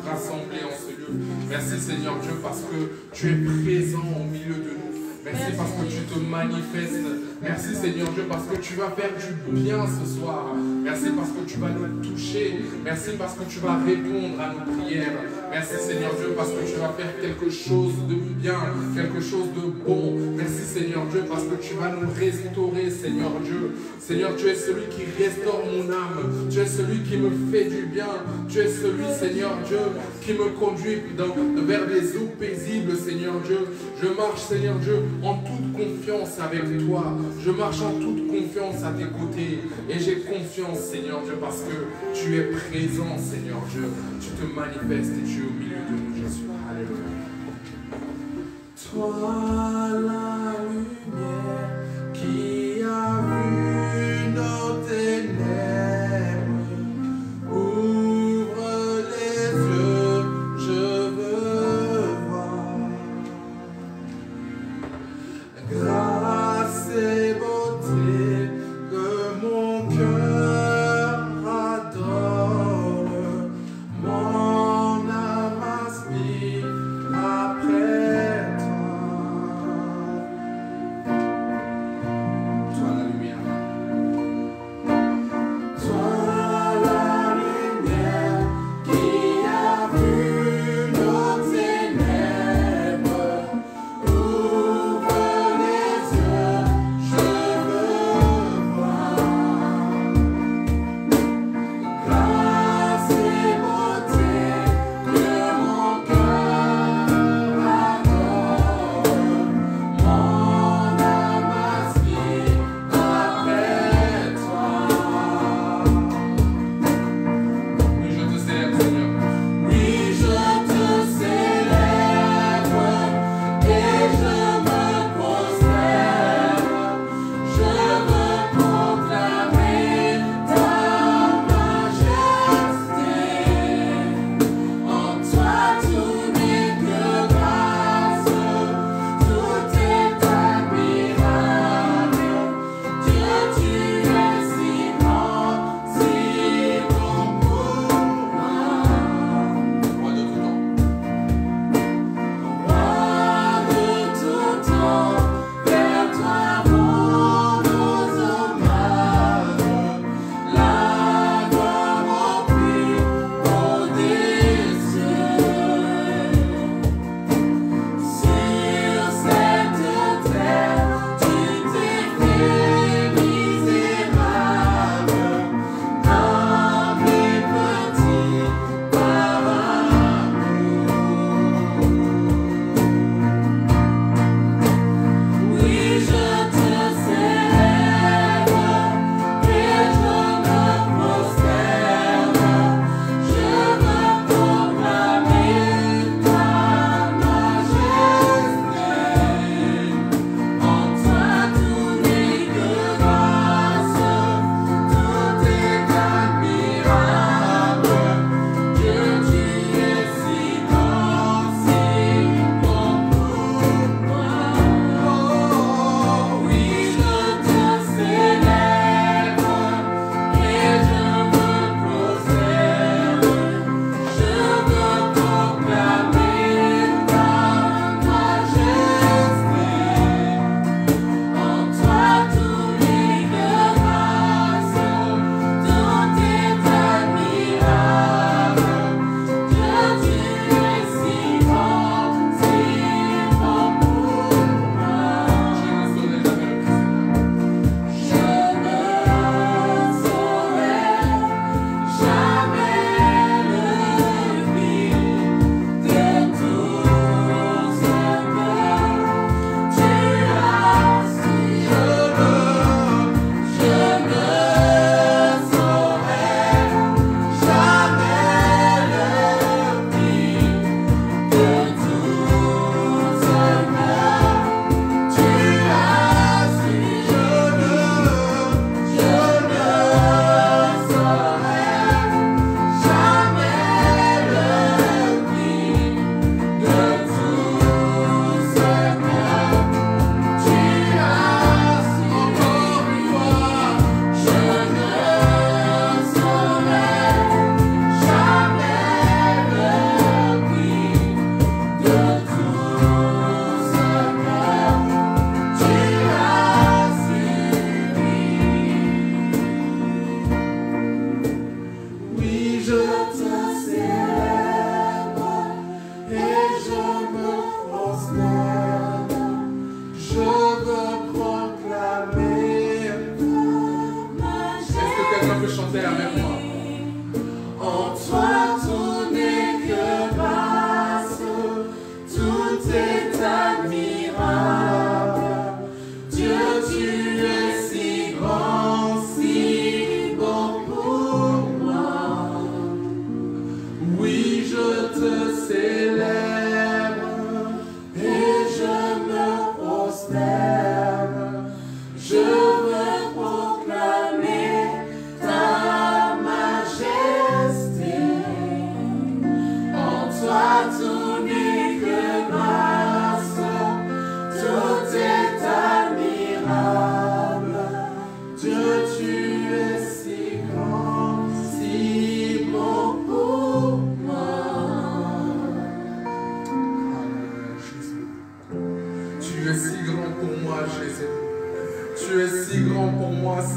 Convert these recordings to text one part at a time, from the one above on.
rassemblés en ce lieu. Merci Seigneur Dieu parce que tu es présent au milieu de nous. Merci parce que tu te manifestes. Merci Seigneur Dieu parce que tu vas faire du bien ce soir. Merci parce que tu vas nous toucher. Merci parce que tu vas répondre à nos prières. Merci Seigneur Dieu parce que tu vas faire quelque chose de bien, quelque chose de bon. Merci Seigneur Dieu parce que tu vas nous restaurer Seigneur Dieu. Seigneur, tu es celui qui restaure mon âme. Tu es celui qui me fait du bien. Tu es celui Seigneur Dieu qui me conduit vers des eaux paisibles Seigneur Dieu. Je marche Seigneur Dieu en toute confiance avec toi. Je marche en toute confiance à tes côtés. Et j'ai confiance, Seigneur Dieu, parce que tu es présent, Seigneur Dieu. Tu te manifestes et tu es au milieu de nous, Jésus. Alléluia. Toi, la lumière qui a vu nos ténèbres, ouvre les yeux, je veux voir. Grâce et beauté que mon cœur adore, mon âme aspire après toi.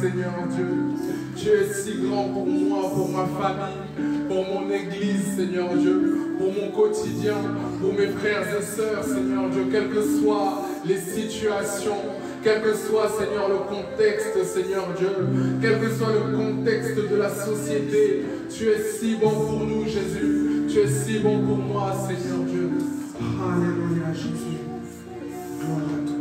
Seigneur Dieu, tu es si grand pour moi, pour ma famille, pour mon église, Seigneur Dieu, pour mon quotidien, pour mes frères et sœurs, Seigneur Dieu, quelles que soient les situations, quel que soit, Seigneur, le contexte, Seigneur Dieu, quel que soit le contexte de la société, tu es si bon pour nous, Jésus, tu es si bon pour moi, Seigneur Dieu. Alléluia, Jésus. Gloire à toi.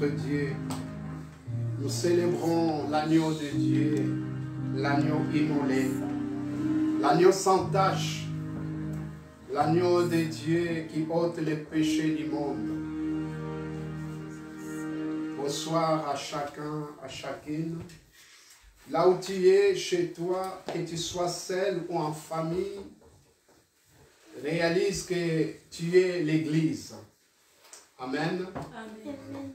notre Dieu. Nous célébrons l'agneau de Dieu, l'agneau immolé, l'agneau sans tache, l'agneau de Dieu qui ôte les péchés du monde. Bonsoir à chacun, à chacune. Là où tu es, chez toi, que tu sois seul ou en famille, réalise que tu es l'Église. Amen. Amen.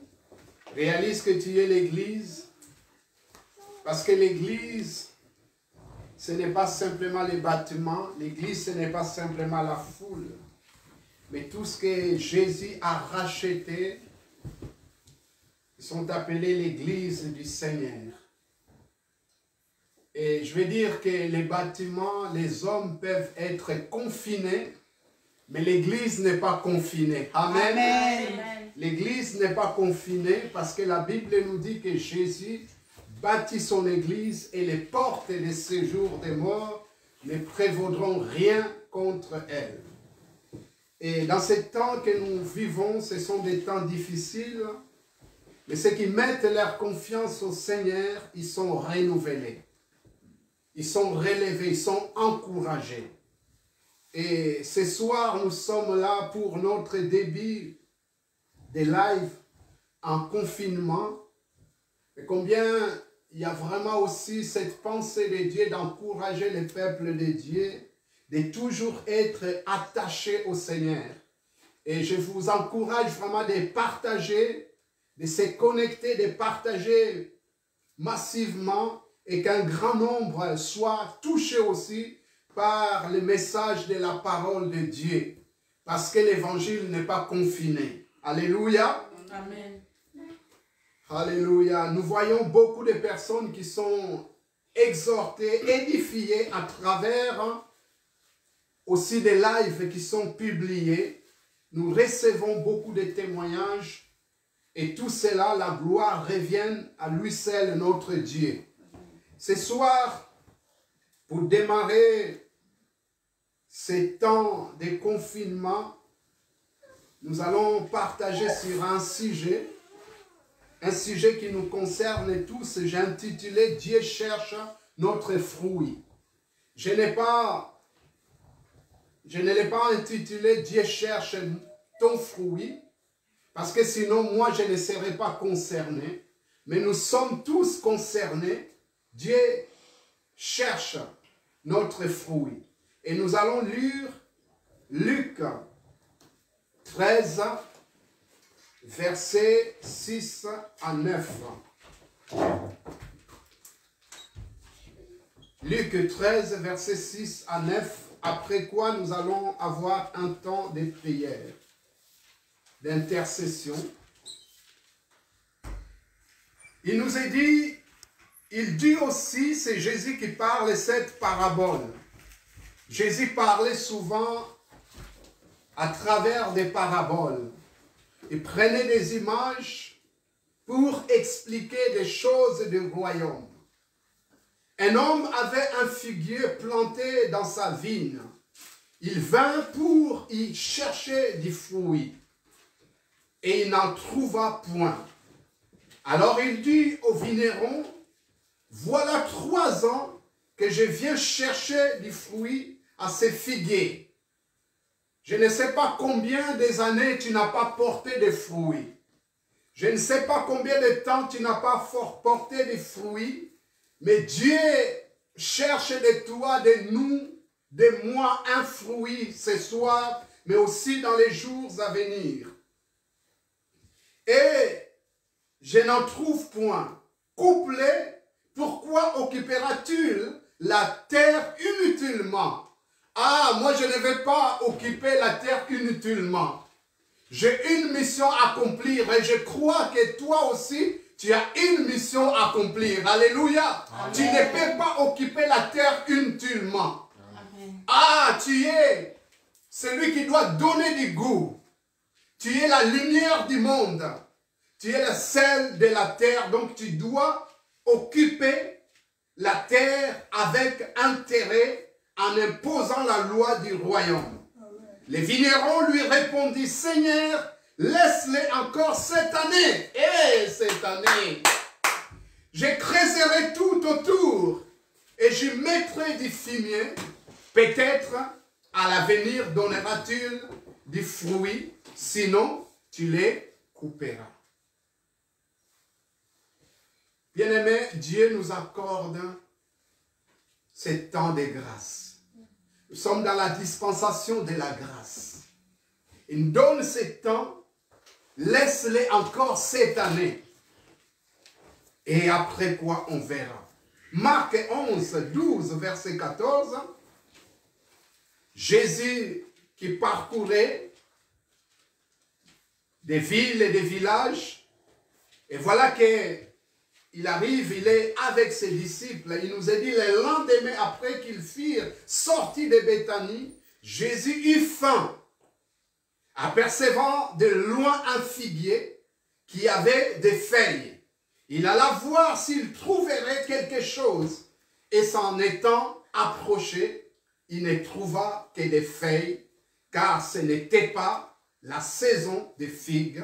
Réalise que tu es l'Église, parce que l'Église, ce n'est pas simplement les bâtiments, l'Église, ce n'est pas simplement la foule, mais tout ce que Jésus a racheté, ils sont appelés l'Église du Seigneur. Et je veux dire que les bâtiments, les hommes peuvent être confinés, mais l'Église n'est pas confinée. Amen. Amen. L'Église n'est pas confinée parce que la Bible nous dit que Jésus bâtit son Église et les portes des séjours des morts ne prévaudront rien contre elle. Et dans ces temps que nous vivons, ce sont des temps difficiles, mais ceux qui mettent leur confiance au Seigneur, ils sont renouvelés. Ils sont relevés, ils sont encouragés. Et ce soir, nous sommes là pour notre début de live en confinement. Et combien il y a vraiment aussi cette pensée de Dieu d'encourager le peuple de Dieu, de toujours être attaché au Seigneur. Et je vous encourage vraiment de partager, de se connecter, de partager massivement et qu'un grand nombre soit touché aussi par le message de la parole de Dieu. Parce que l'évangile n'est pas confiné. Alléluia. Amen. Alléluia. Nous voyons beaucoup de personnes qui sont exhortées, édifiées à travers aussi des lives qui sont publiés. Nous recevons beaucoup de témoignages et tout cela, la gloire revient à lui seul, notre Dieu. Ce soir, pour démarrer ces temps de confinement, nous allons partager sur un sujet qui nous concerne tous. J'ai intitulé « Dieu cherche notre fruit ». Je ne l'ai pas intitulé « Dieu cherche ton fruit », parce que sinon, moi, je ne serais pas concerné. Mais nous sommes tous concernés. Dieu cherche notre fruit. Et nous allons lire Luc 13, versets 6 à 9. Luc 13, versets 6 à 9. Après quoi, nous allons avoir un temps de prière, d'intercession. Il nous est dit, il dit aussi, c'est Jésus qui parle cette parabole. Jésus parlait souvent à travers des paraboles. Il prenait des images pour expliquer des choses du royaume. Un homme avait un figuier planté dans sa vigne. Il vint pour y chercher des fruits. Et il n'en trouva point. Alors il dit au vigneron, voilà 3 ans que je viens chercher des fruits à ces figuiers. Je ne sais pas combien des années tu n'as pas porté de fruits. Je ne sais pas combien de temps tu n'as pas porté de fruits. Mais Dieu cherche de toi, de nous, de moi, un fruit ce soir, mais aussi dans les jours à venir. Et je n'en trouve point. Couplé, pourquoi occupera-t-il la terre inutilement? Ah, moi je ne vais pas occuper la terre inutilement. J'ai une mission à accomplir et je crois que toi aussi, tu as une mission à accomplir. Alléluia. Amen. Tu ne peux pas occuper la terre inutilement. Amen. Ah, tu es celui qui doit donner du goût. Tu es la lumière du monde. Tu es le sel de la terre. Donc tu dois occuper la terre avec intérêt en imposant la loi du royaume. Amen. Les vignerons lui répondit, Seigneur, laisse-les encore cette année. Et cette année, je creuserai tout autour et je mettrai du fumier. Peut-être à l'avenir donneras-tu du fruit, sinon tu les couperas. Bien-aimé, Dieu nous accorde ce temps de grâce. Nous sommes dans la dispensation de la grâce. Il nous donne ce temps, laisse-les encore cette année. Et après quoi, on verra. Marc 11, 12, verset 14. Jésus qui parcourait des villes et des villages. Et voilà qu'il arrive, il est avec ses disciples. Il nous a dit le lendemain après qu'ils firent sortis de Béthanie, Jésus eut faim. Apercevant de loin un figuier qui avait des feuilles. Il alla voir s'il trouverait quelque chose. Et s'en étant approché, il ne trouva que des feuilles, car ce n'était pas la saison des figues.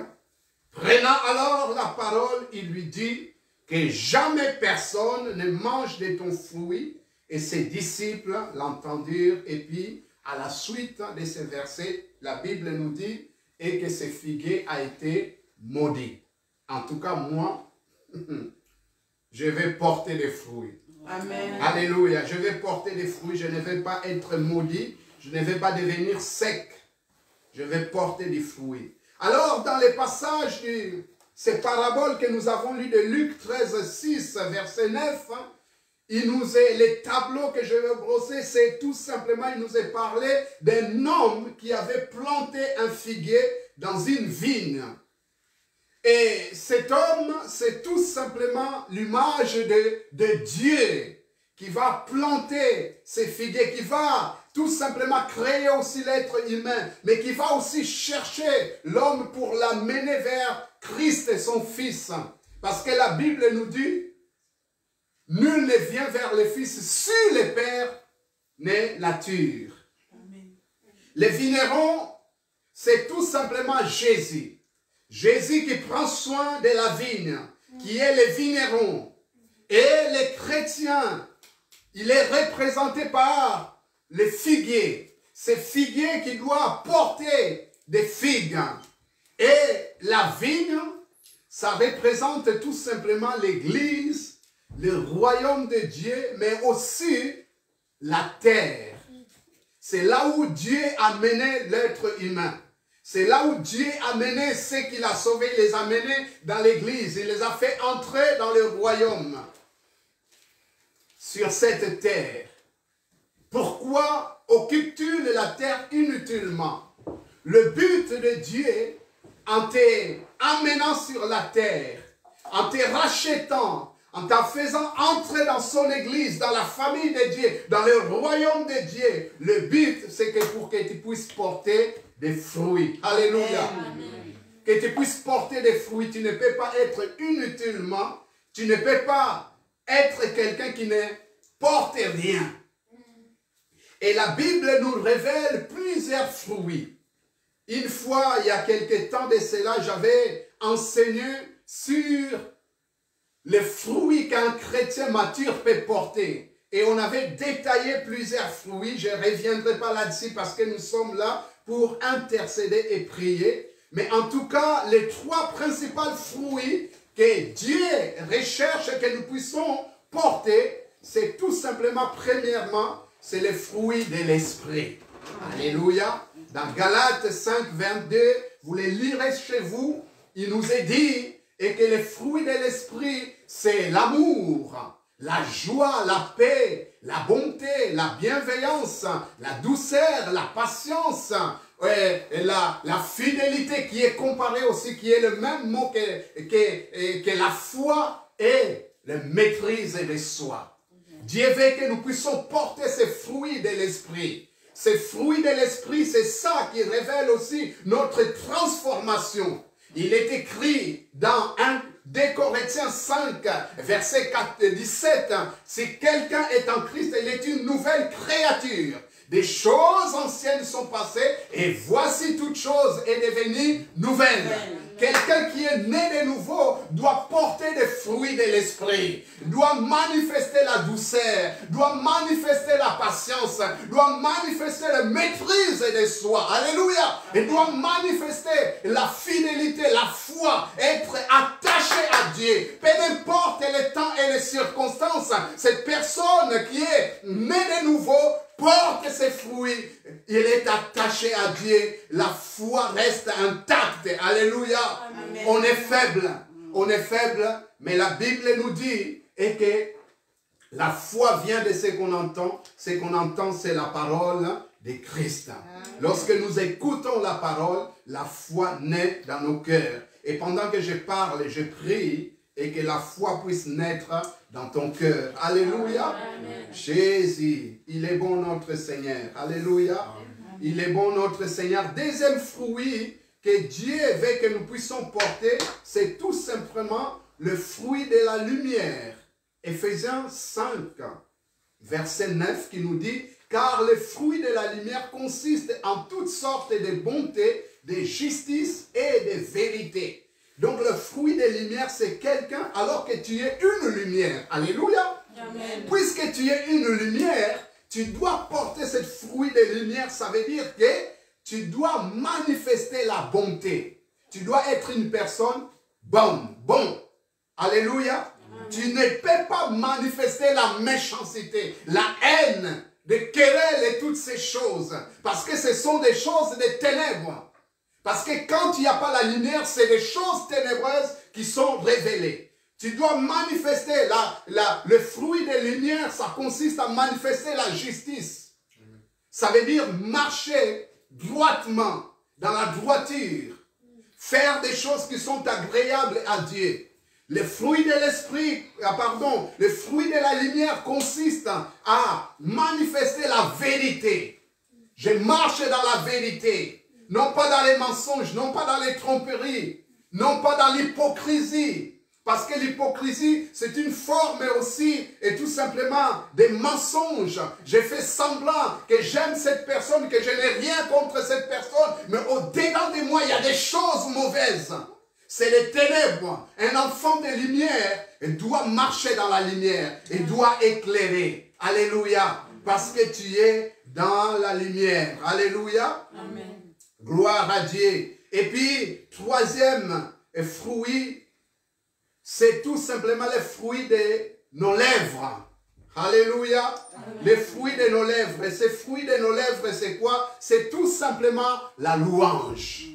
Prenant alors la parole, il lui dit que jamais personne ne mange de ton fruit. Et ses disciples l'entendirent. Et puis, à la suite de ces versets, la Bible nous dit et que ce figuier a été maudit. En tout cas, moi, je vais porter des fruits. Amen. Alléluia. Je vais porter des fruits. Je ne vais pas être maudit. Je ne vais pas devenir sec. Je vais porter des fruits. Alors, dans les passages de ces paraboles que nous avons lues de Luc 13, 6, verset 9, il nous est, les tableaux que je vais brosser, c'est tout simplement, il nous est parlé d'un homme qui avait planté un figuier dans une vigne. Et cet homme, c'est tout simplement l'image de Dieu qui va planter ces figuiers, qui va tout simplement créer aussi l'être humain, mais qui va aussi chercher l'homme pour l'amener vers Christ et son Fils. Parce que la Bible nous dit, nul ne vient vers le Fils si le Père ne l'attire. Les vignerons, c'est tout simplement Jésus. Jésus qui prend soin de la vigne, qui est le vigneron. Et les chrétiens, il est représenté par le figuier. C'est figuier qui doit porter des figues. Et la vigne, ça représente tout simplement l'Église, le royaume de Dieu, mais aussi la terre. C'est là où Dieu a mené l'être humain. C'est là où Dieu a mené ceux qu'il a sauvés, il les a menés dans l'église. Il les a fait entrer dans le royaume. Sur cette terre. Pourquoi occupes-tu la terre inutilement? Le but de Dieu, en te amenant sur la terre, en te rachetant, en te faisant entrer dans son église, dans la famille de Dieu, dans le royaume de Dieu, le but, c'est que pour que tu puisses porter des fruits. Alléluia. Amen. Que tu puisses porter des fruits. Tu ne peux pas être inutilement. Tu ne peux pas être quelqu'un qui ne porte rien. Et la Bible nous révèle plusieurs fruits. Une fois, il y a quelque temps de cela, j'avais enseigné sur les fruits qu'un chrétien mature peut porter. Et on avait détaillé plusieurs fruits. Je ne reviendrai pas là-dessus parce que nous sommes là pour intercéder et prier. Mais en tout cas, les trois principaux fruits que Dieu recherche que nous puissions porter, c'est tout simplement, premièrement, c'est les fruits de l'esprit. Alléluia. Dans Galates 5, 22, vous les lirez chez vous, il nous est dit, et que les fruits de l'esprit, c'est l'amour, la joie, la paix, la bonté, la bienveillance, la douceur, la patience, et la fidélité qui est comparée aussi, qui est le même mot que la foi et la maîtrise de soi. Dieu veut que nous puissions porter ces fruits de l'esprit. Ces fruits de l'esprit, c'est ça qui révèle aussi notre transformation. Il est écrit dans 2 Corinthiens 5, verset 17, si quelqu'un est en Christ, il est une nouvelle créature. Des choses anciennes sont passées et voici toute chose est devenue nouvelle. Quelqu'un qui est né de nouveau doit porter des fruits de l'esprit, doit manifester la douceur, doit manifester la patience, doit manifester la maîtrise de soi. Alléluia. Et doit manifester la fidélité, la foi, être attaché à Dieu. Peu importe les temps et les circonstances, cette personne qui est née de nouveau porte ses fruits, il est attaché à Dieu, la foi reste intacte. Alléluia. Amen. On est faible, mais la Bible nous dit et que la foi vient de ce qu'on entend. Ce qu'on entend, c'est la parole de Christ. Lorsque nous écoutons la parole, la foi naît dans nos cœurs. Et pendant que je parle, je prie et que la foi puisse naître dans ton cœur. Alléluia. Amen. Jésus, il est bon notre Seigneur. Alléluia. Amen. Il est bon notre Seigneur. Deuxième fruit que Dieu veut que nous puissions porter, c'est tout simplement le fruit de la lumière. Éphésiens 5, verset 9 qui nous dit « Car le fruit de la lumière consiste en toutes sortes de bonté, de justice et de vérité. » Donc le fruit des lumières, c'est quelqu'un alors que tu es une lumière. Alléluia. Amen. Puisque tu es une lumière, tu dois porter ce fruit des lumières. Ça veut dire que tu dois manifester la bonté. Tu dois être une personne bonne, bon. Alléluia. Amen. Tu ne peux pas manifester la méchanceté, la haine, des querelles et toutes ces choses. Parce que ce sont des choses des ténèbres. Parce que quand il n'y a pas la lumière, c'est des choses ténébreuses qui sont révélées. Tu dois manifester le fruit des lumières, ça consiste à manifester la justice. Ça veut dire marcher droitement, dans la droiture. Faire des choses qui sont agréables à Dieu. Le fruit de l'esprit, le fruit de la lumière consiste à manifester la vérité. Je marche dans la vérité. Non pas dans les mensonges, non pas dans les tromperies, non pas dans l'hypocrisie. Parce que l'hypocrisie, c'est une forme aussi, et tout simplement, des mensonges. Je fais semblant que j'aime cette personne, que je n'ai rien contre cette personne, mais au-dedans de moi, il y a des choses mauvaises. C'est les ténèbres. Un enfant de lumière, il doit marcher dans la lumière, il doit éclairer. Alléluia. Parce que tu es dans la lumière. Alléluia. Amen. Gloire à Dieu. Et puis, troisième fruit, c'est tout simplement le fruit de nos lèvres. Alléluia. Les fruits de nos lèvres. Et ces fruits de nos lèvres, c'est quoi? C'est tout simplement la louange.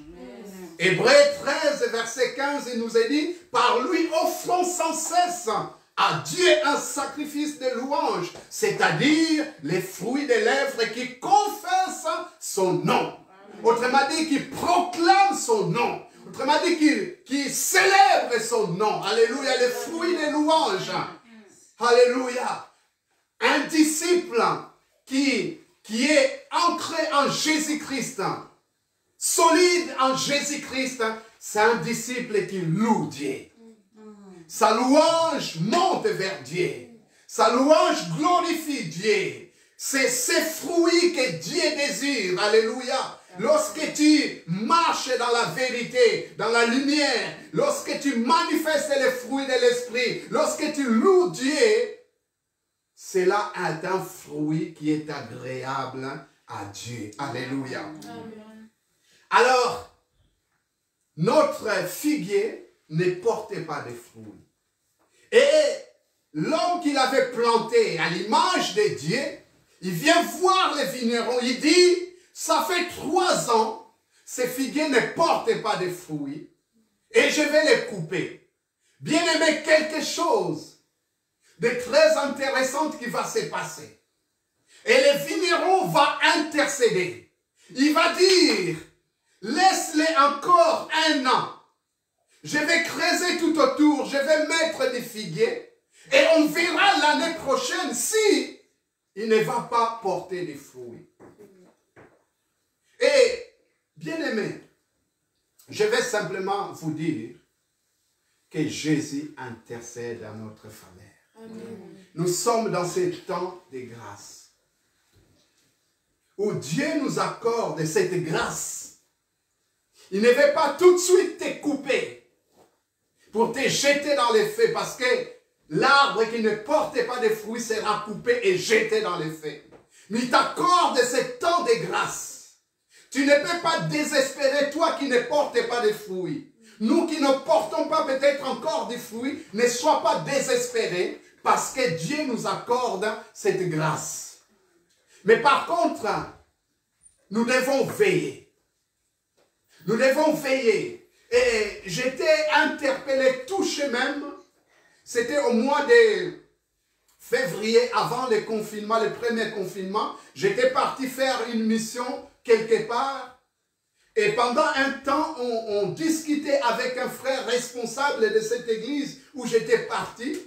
Hébreux 13, verset 15, il nous est dit, par lui offrons sans cesse à Dieu un sacrifice de louange, c'est-à-dire les fruits des lèvres qui confessent son nom. Autrement dit, qui proclame son nom. Autrement dit, qui célèbre son nom. Alléluia, les fruits des louanges. Alléluia. Un disciple qui est ancré en Jésus-Christ, solide en Jésus-Christ, c'est un disciple qui loue Dieu. Sa louange monte vers Dieu. Sa louange glorifie Dieu. C'est ces fruits que Dieu désire. Alléluia. Lorsque tu marches dans la vérité, dans la lumière, lorsque tu manifestes les fruits de l'esprit, lorsque tu loues Dieu, cela est un fruit qui est agréable à Dieu. Alléluia. Amen. Alors, notre figuier ne portait pas de fruits. Et l'homme qui l'avait planté à l'image de Dieu, il vient voir les vignerons, il dit, ça fait 3 ans, ces figuiers ne portent pas de fruits et je vais les couper. Bien aimé, quelque chose de très intéressant qui va se passer. Et le vigneron va intercéder. Il va dire, laisse-les encore 1 an. Je vais creuser tout autour, je vais mettre des figuiers et on verra l'année prochaine si il ne va pas porter des fruits. Et, bien aimé, je vais simplement vous dire que Jésus intercède à notre faveur. Amen. Nous sommes dans ce temps de grâce. où Dieu nous accorde cette grâce, il ne veut pas tout de suite te couper pour te jeter dans les feux, parce que l'arbre qui ne porte pas de fruits sera coupé et jeté dans les feux. Mais il t'accorde ce temps de grâce. Tu ne peux pas désespérer, toi qui ne portes pas de fruits. Nous qui ne portons pas peut-être encore des fruits, ne sois pas désespérés, parce que Dieu nous accorde cette grâce. Mais par contre, nous devons veiller. Nous devons veiller. Et j'étais interpellé, touché même. C'était au mois de février, avant le confinement, le premier confinement. J'étais parti faire une mission quelque part. Et pendant un temps, on discutait avec un frère responsable de cette église où j'étais parti.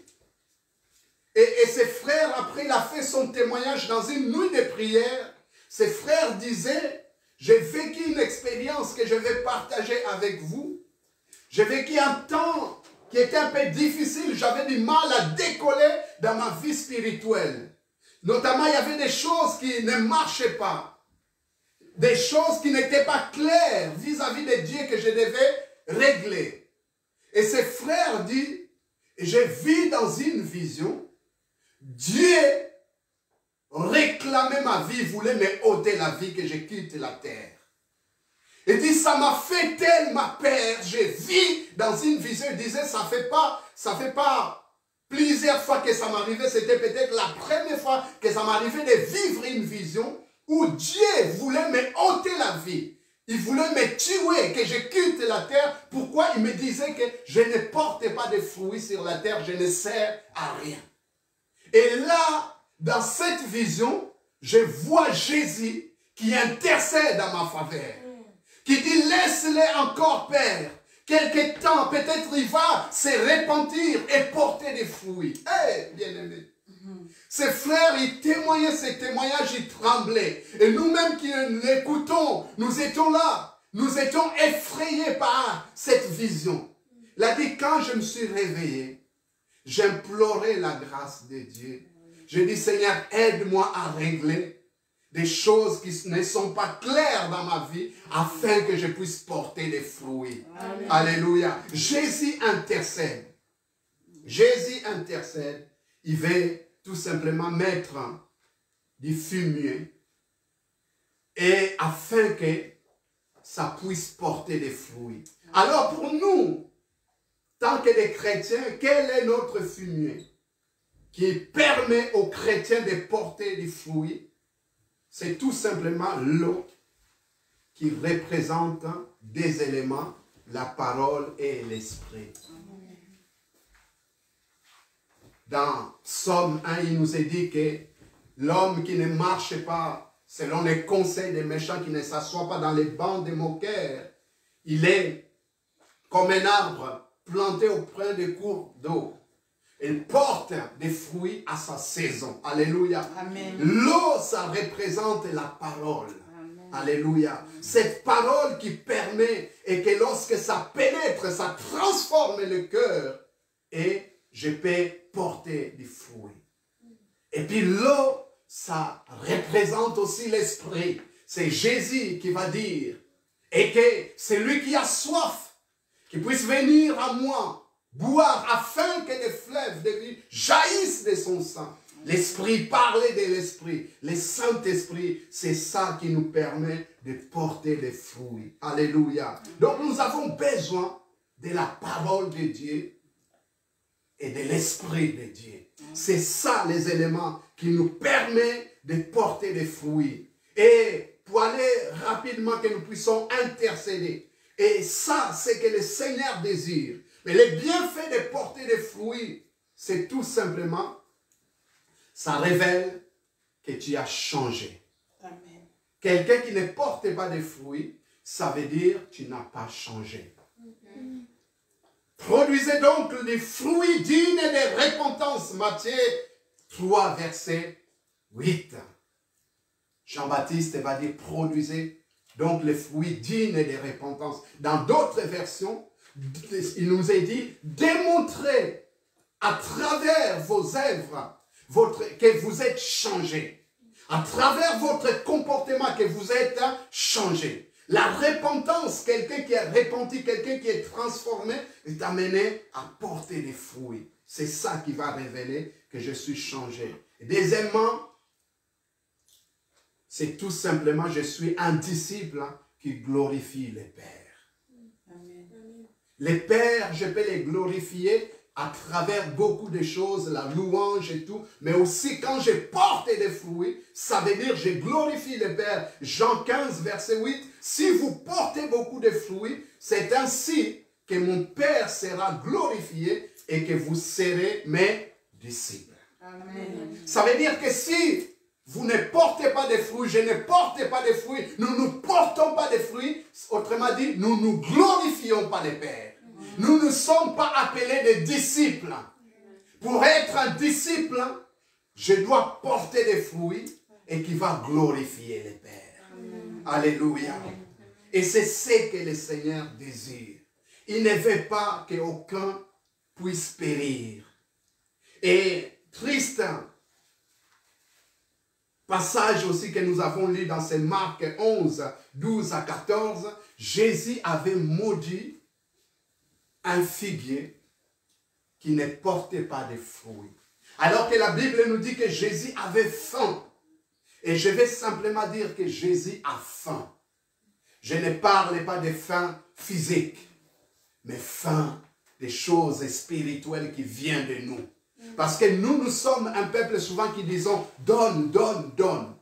Et ce frère, après, il a fait son témoignage dans une nuit de prière. Ce frère disait, j'ai vécu une expérience que je vais partager avec vous. J'ai vécu un temps qui était un peu difficile. J'avais du mal à décoller dans ma vie spirituelle. Notamment, il y avait des choses qui ne marchaient pas. Des choses qui n'étaient pas claires vis-à-vis de Dieu que je devais régler. Et ce frère dit, j'ai vu dans une vision, Dieu réclamait ma vie, voulait me ôter la vie, que je quitte la terre. Il dit, ça m'a fait tellement peur, j'ai vu dans une vision, il disait, ça fait pas plusieurs fois que ça m'arrivait, c'était peut-être la première fois que ça m'arrivait de vivre une vision où Dieu voulait me ôter la vie. Il voulait me tuer, que je quitte la terre. Pourquoi? Il me disait que je ne porte pas de fruits sur la terre, je ne sers à rien. Et là, dans cette vision, je vois Jésus qui intercède en ma faveur. Qui dit, laisse-les encore, Père. Quelque temps, peut-être il va se repentir et porter des fruits. Eh, bien-aimé. Ces frères, ils témoignaient ces témoignages, ils tremblaient. Et nous-mêmes qui l'écoutons, nous étions là. Nous étions effrayés par cette vision. Il a dit, quand je me suis réveillé, j'implorais la grâce de Dieu. Je dis, Seigneur, aide-moi à régler des choses qui ne sont pas claires dans ma vie, afin que je puisse porter des fruits. Amen. Alléluia. Jésus intercède. Jésus intercède. Il veut tout simplement mettre du fumier, et afin que ça puisse porter des fruits. Alors pour nous, tant que des chrétiens, quel est notre fumier qui permet aux chrétiens de porter des fruits? C'est tout simplement l'eau qui représente des éléments, la parole et l'esprit. Dans Psaume 1, il nous est dit que l'homme qui ne marche pas selon les conseils des méchants, qui ne s'assoit pas dans les bancs des moqueurs, il est comme un arbre planté auprès des cours d'eau. Il porte des fruits à sa saison. Alléluia. L'eau, ça représente la parole. Amen. Alléluia. Cette parole qui permet et que lorsque ça pénètre, ça transforme le cœur et je peux porter des fruits. Et puis l'eau, ça représente aussi l'esprit. C'est Jésus qui va dire, et que c'est lui qui a soif, qui puisse venir à moi, boire, afin que des fleuves de vie jaillissent de son sang. L'esprit, parler de l'esprit, le Saint-Esprit, c'est ça qui nous permet de porter des fruits. Alléluia. Donc nous avons besoin de la parole de Dieu et de l'Esprit de Dieu. C'est ça les éléments qui nous permettent de porter des fruits. Et pour aller rapidement que nous puissions intercéder. Et ça, c'est que le Seigneur désire. Mais le bienfait de porter des fruits, c'est tout simplement, ça révèle que tu as changé. Amen. Quelqu'un qui ne porte pas de fruits, ça veut dire que tu n'as pas changé. Amen. Produisez donc des fruits dignes de repentance. Matthieu 3, verset 8. Jean-Baptiste va dire, produisez donc les fruits dignes de repentance. Dans d'autres versions, il nous est dit, démontrez à travers vos œuvres que vous êtes changés. À travers votre comportement que vous êtes changé. La repentance, quelqu'un qui est repenti, quelqu'un qui est transformé, est amené à porter des fruits. C'est ça qui va révéler que je suis changé. Et deuxièmement, c'est tout simplement, je suis un disciple qui glorifie les pères. Amen. Les pères, je peux les glorifier à travers beaucoup de choses, la louange et tout, mais aussi quand je porte des fruits, ça veut dire je glorifie les pères. Jean 15, verset 8, si vous portez beaucoup de fruits, c'est ainsi que mon Père sera glorifié et que vous serez mes disciples. Amen. Ça veut dire que si vous ne portez pas de fruits, je ne porte pas de fruits, nous ne portons pas de fruits, autrement dit, nous ne glorifions pas les pères. Nous ne sommes pas appelés des disciples. Pour être un disciple, je dois porter des fruits et qui va glorifier les pères. Alléluia. Et c'est ce que le Seigneur désire. Il ne veut pas qu'aucun puisse périr. Et triste passage aussi que nous avons lu dans ces Marc 11, 12 à 14, Jésus avait maudit un figuier qui ne portait pas de fruits. Alors que la Bible nous dit que Jésus avait faim. Et je vais simplement dire que Jésus a faim. Je ne parle pas de faim physique, mais faim des choses spirituelles qui viennent de nous. Parce que nous sommes un peuple souvent qui disons « donne, donne, donne ».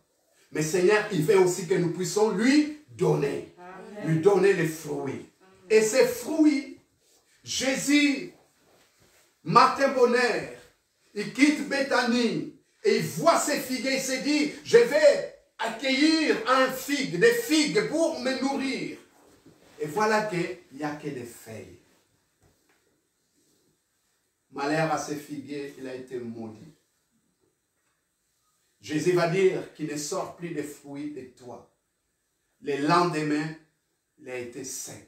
Mais Seigneur, il veut aussi que nous puissions lui donner. Amen. Lui donner les fruits. Et ces fruits, Jésus, matin bonheur, il quitte Béthanie et il voit ces figues. Il s'est dit, je vais accueillir des figues pour me nourrir. Et voilà qu'il n'y a que des feuilles. Malheur à ces figuiers, il a été maudit. Jésus va dire qu'il ne sort plus de fruits de toi. Le lendemain, il a été sec.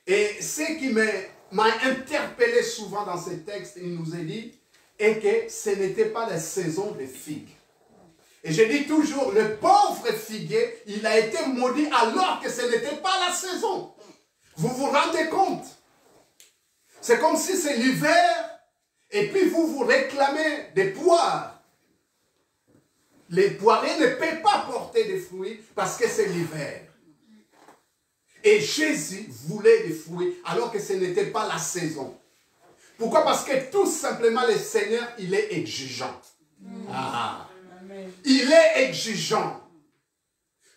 Et ce qui m'a interpellé souvent dans ces textes, il nous est dit, est que ce n'était pas la saison des figues. Et je dis toujours, le pauvre figuier, il a été maudit alors que ce n'était pas la saison. Vous vous rendez compte? C'est comme si c'est l'hiver, et puis vous réclamez des poires. Les poiriers ne peuvent pas porter des fruits parce que c'est l'hiver. Et Jésus voulait des fruits alors que ce n'était pas la saison. Pourquoi? Parce que tout simplement le Seigneur, il est exigeant. Ah. Il est exigeant.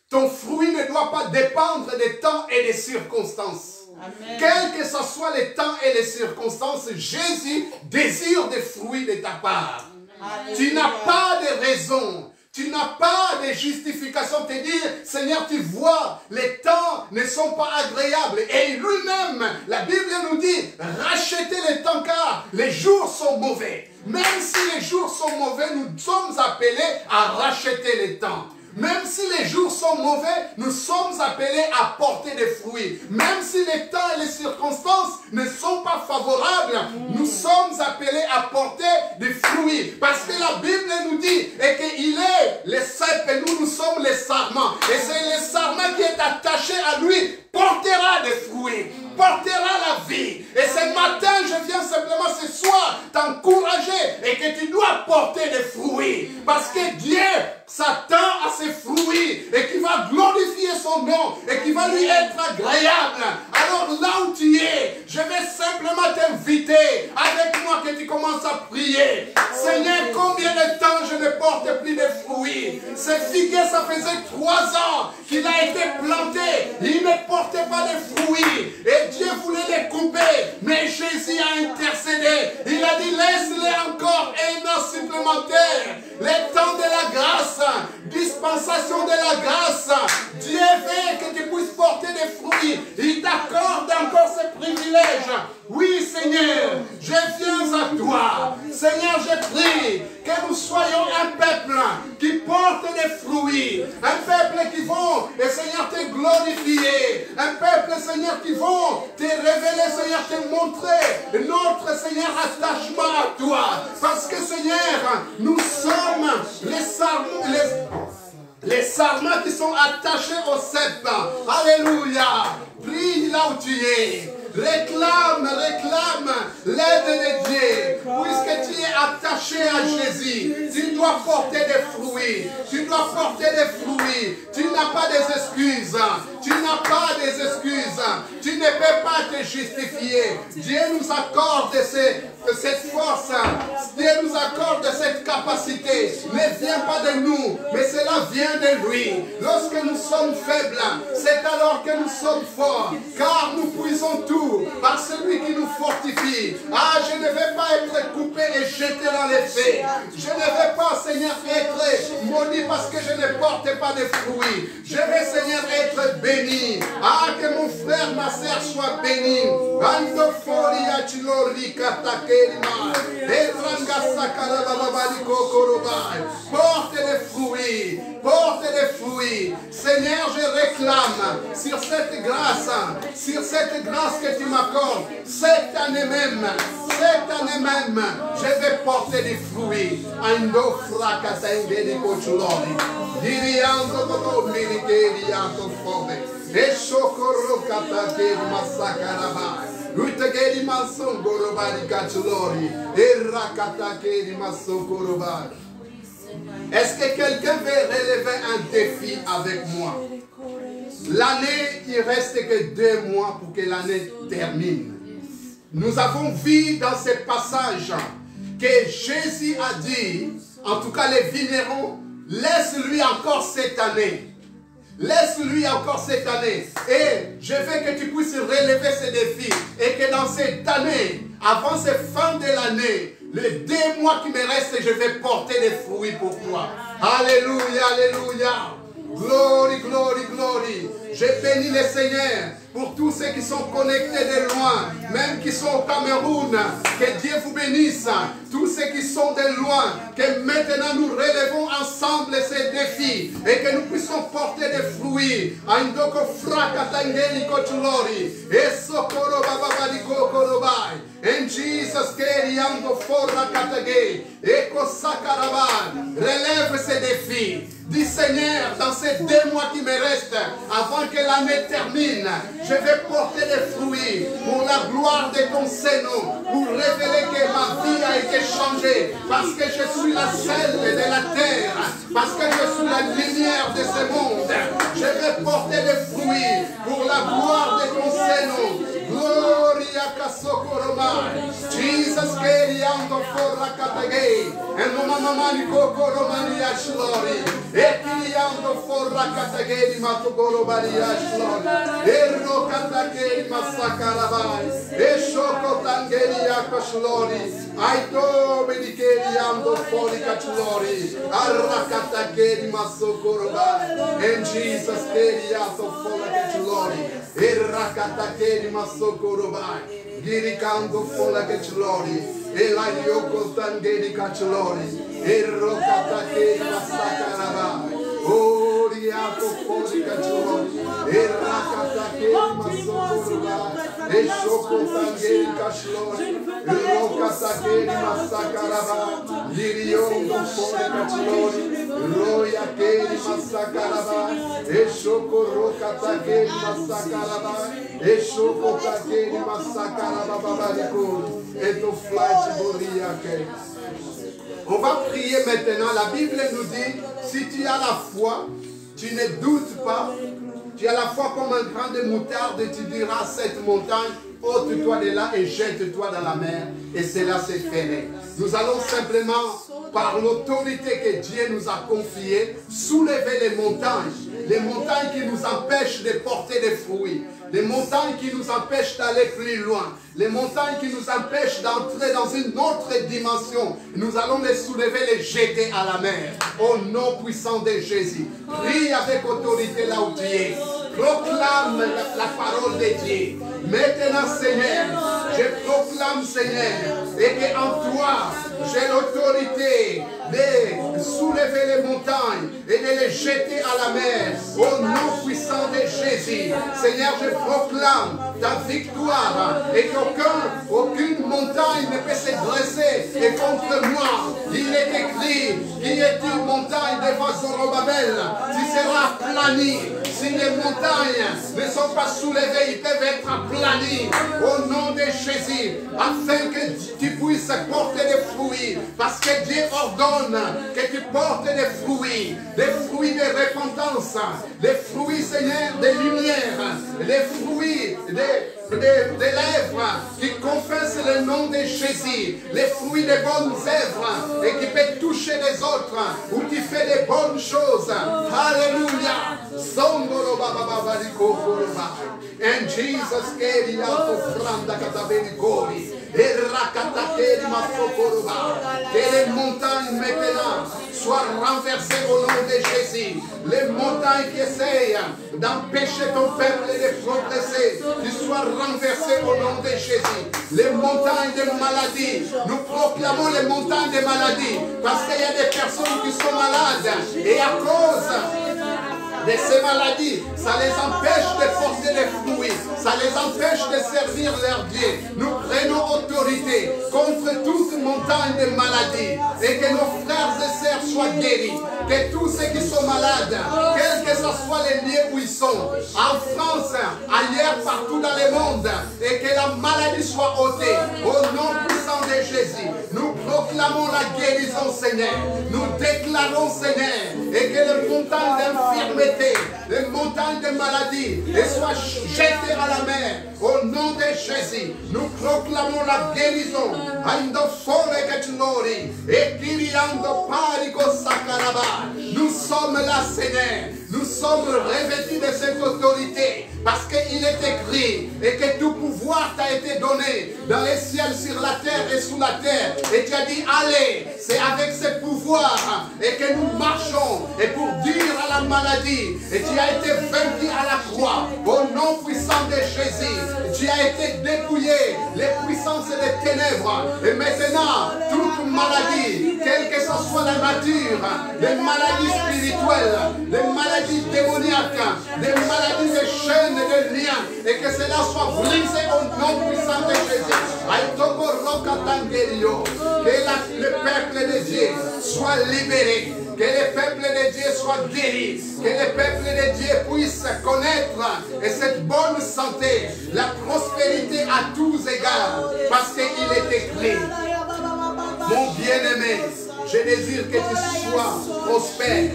Ton fruit ne doit pas dépendre des temps et des circonstances. Amen. Quel que ce soit les temps et les circonstances, Jésus désire des fruits de ta part. Amen. Tu n'as pas de raison. Tu n'as pas de justification de te dire, Seigneur, tu vois, les temps ne sont pas agréables. Et lui-même, la Bible nous dit, rachetez les temps car les jours sont mauvais. Même si les jours sont mauvais, nous sommes appelés à racheter les temps. Même si les jours sont mauvais, nous sommes appelés à porter des fruits. Même si les temps et les circonstances ne sont pas favorables, nous sommes appelés à porter des fruits. Parce que la Bible nous dit qu'il est le cep et nous sommes les sarments. Et c'est le sarment qui est attaché à lui portera des fruits, portera la vie. Et ce matin, je viens simplement ce soir t'encourager et que tu dois porter des fruits. Parce que Dieu s'attend à ses fruits et qui va glorifier son nom et qui va lui être agréable. Alors là où tu es, je vais simplement t'inviter avec moi que tu commences à prier. Seigneur, combien de temps je ne porte plus de fruits? Ce figuier, ça faisait 3 ans qu'il a été planté. Il ne portait pas de fruits. Et Dieu voulait les couper. Mais Jésus a intercédé. Il a dit, laisse-les encore un an supplémentaire. Le temps de la grâce, dispensation de la grâce. Dieu veut que tu puisses porter des fruits. Il t'accorde encore ce privilège. Oui, Seigneur, je viens à toi. Seigneur, je prie que nous soyons un peuple qui porte des fruits. Un peuple qui vont, et Seigneur, te glorifier. Un peuple, Seigneur, qui vont te révéler, Seigneur, te montrer notre, Seigneur, attachement à toi. Parce que, Seigneur, nous sommes les sarments sarments qui sont attachés au cep. Alléluia. Brille là où tu es. Réclame l'aide de Dieu. Puisque tu es attaché à Jésus, tu dois porter des fruits. Tu dois porter des fruits. Tu n'as pas des excuses. Tu n'as pas des excuses. Tu ne peux pas te justifier. Dieu nous accorde cette force. Dieu nous accorde cette capacité. Ne vient pas de nous, mais cela vient de lui. Lorsque nous sommes faibles, c'est alors que nous sommes forts. Car nous puisons tout par celui qui nous fortifie. Ah, je ne vais pas être coupé et jeté dans les feux. Je ne vais pas, Seigneur, être maudit parce que je ne porte pas de fruits. Je vais, Seigneur, être béni. Ah, que mon frère, ma sœur soit béni. Porte les fruits. Porte les fruits. Seigneur, je réclame sur cette grâce que tu m'accordes, cette année même, je vais porter des fruits. Ando fracata ingedi cochulori. Diriando todo miligeriando fome. E socorro katakeri masakaraba. Utageri masongorobari cachulori. E rakatakeri masongorobari. Est-ce que quelqu'un veut relever un défi avec moi? L'année, il reste que 2 mois pour que l'année termine. Nous avons vu dans ce passage que Jésus a dit, en tout cas les vignerons, laisse-lui encore cette année. Laisse-lui encore cette année. Et je veux que tu puisses relever ce défi. Et que dans cette année, avant cette fin de l'année, les 2 mois qui me restent, je vais porter des fruits pour toi. Alléluia, alléluia. Glory, glory, glory. Je bénis le Seigneur pour tous ceux qui sont connectés de loin, même qui sont au Cameroun. Que Dieu vous bénisse. Tous ceux qui sont de loin, que maintenant nous relevons ensemble ces défis et que nous puissions porter des fruits. Andoko frakatangeli kochulori. Esokoro bababaliko korobai. En Jesus keriando forra katage. Eko sakaraban. Relève ces défis. Dis Seigneur, dans ces 2 mois qui me restent, avant que l'année termine, je vais porter des fruits pour la gloire de ton Seigneur, pour révéler que ma vie a été changée, parce que je suis la sel de la terre, parce que je suis la lumière de ce monde. Je vais porter des fruits pour la gloire de ton Seigneur. Gloria kasokoroma. Jesus keriando forra katage. En mama ni kokoromani ashlori. Ekiriando forra katage ni matogoromani ashlori. Erro katage masakarabai. Eshoko tangeri akoshlori. Aito medikeriando forri kachlori. Arrakatage ni masokorobai. En Jesus keriando forra kachlori. Errakatage ni Sokorobai, Girikando Fola Gachlori, Elayoko Tangedi Gachlori, Errokatake Masakaraba, Oriato Foli Gachlori, Errakatake Masokorobai, Eshoko Tangedi Gachlori, Errokatake Masakaraba, Liriongo Foli Gachlori, Roya Keri Masakaraba, Eshoko Rokatake Masakaraba. Et on va prier maintenant. La Bible nous dit, si tu as la foi, tu ne doutes pas, tu as la foi comme un grain de moutarde, tu diras à cette montagne, ôte-toi de là et jette-toi dans la mer, et cela se ferait. Nous allons simplement, par l'autorité que Dieu nous a confiée, soulever les montagnes qui nous empêchent de porter des fruits, les montagnes qui nous empêchent d'aller plus loin, les montagnes qui nous empêchent d'entrer dans une autre dimension. Nous allons les soulever, les jeter à la mer, au nom puissant de Jésus. Prie avec autorité là où tu es. Proclame la parole de Dieu. Maintenant, Seigneur, je proclame, Seigneur, et qu'en toi, j'ai l'autorité de soulever les montagnes et de les jeter à la mer, au nom puissant de Jésus. Seigneur, je proclame ta victoire et qu'aucune montagne ne peut se dresser et contre moi. Il est écrit qui est une montagne devant Zorobabel, tu seras aplani. Si les montagnes ne sont pas soulevées, ils peuvent être aplanis au nom de Jésus, afin que tu puisses porter des fruits, parce que Dieu ordonne que tu portes des fruits de repentance, des fruits, Seigneur, de lumière, des fruits des lèvres qui confessent le nom de Jésus, les fruits des bonnes œuvres et qui peuvent toucher les autres, où tu fais des bonnes choses. Alléluia. And Jesus gave out of Franda Katabeli que les montagnes maintenant soient renversées au nom de Jésus. Les montagnes qui essayent d'empêcher ton peuple de progresser, qu'ils soient renversées au nom de Jésus. Les montagnes de maladie, nous proclamons les montagnes de maladie, parce qu'il y a des personnes qui sont malades et à cause de ces maladies, ça les empêche de porter des fruits, ça les empêche de servir leur Dieu. Nous prenons autorité contre toute montagne de maladies et que nos frères et sœurs soient guéris, que tous ceux qui sont malades, quels que ce soit les lieux où ils sont, en France, ailleurs, partout dans le monde, et que la maladie soit ôtée au nom puissant de Jésus. Nous proclamons la guérison, Seigneur. Nous déclarons, Seigneur, et que les montagnes d'infirmité, les montagnes de maladie, soient jetées à la mer au nom de Jésus. Nous proclamons la guérison. Nous sommes là, Seigneur. Nous sommes revêtus de cette autorité parce qu'il est écrit et que tout pouvoir t'a été donné dans les ciels, sur la terre et sous la terre. Et tu as dit, allez, c'est avec ce pouvoir et que nous marchons et pour dire à la maladie, et tu as été vaincu à la croix au nom puissant de Jésus. Tu as été dépouillé les puissances des ténèbres. Et maintenant, toute maladie, quelle que ce soit la nature, des maladies spirituelles, des maladies démoniaques, des maladies de chaînes et de liens, et que cela soit brisé au nom puissant de Jésus. Que le peuple de Dieu soit libéré. Que les peuples de Dieu soient guéris. Que les peuples de Dieu puissent connaître cette bonne santé, la prospérité à tous égards. Parce qu'il est écrit, mon bien-aimé, je désire que tu sois prospère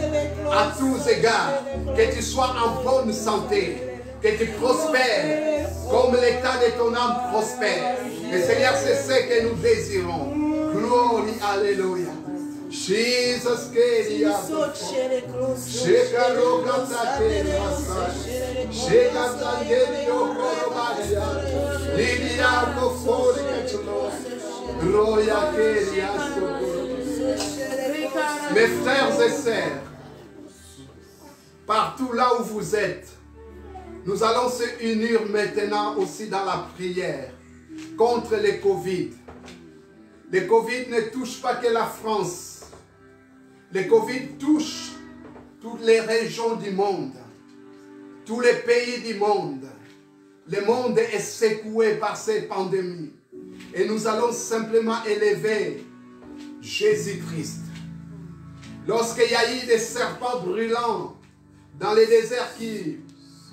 à tous égards. Que tu sois en bonne santé. Que tu prospères comme l'état de ton âme prospère. Et Seigneur, c'est ce que nous désirons. Glory, alléluia. Jesus queria mes frères et sœurs, partout là où vous êtes, nous allons se unir maintenant aussi dans la prière contre le Covid. Le Covid ne touche pas que la France. Le Covid touche toutes les régions du monde, tous les pays du monde. Le monde est secoué par cette pandémie. Et nous allons simplement élever Jésus-Christ. Lorsqu'il y a eu des serpents brûlants dans les déserts qui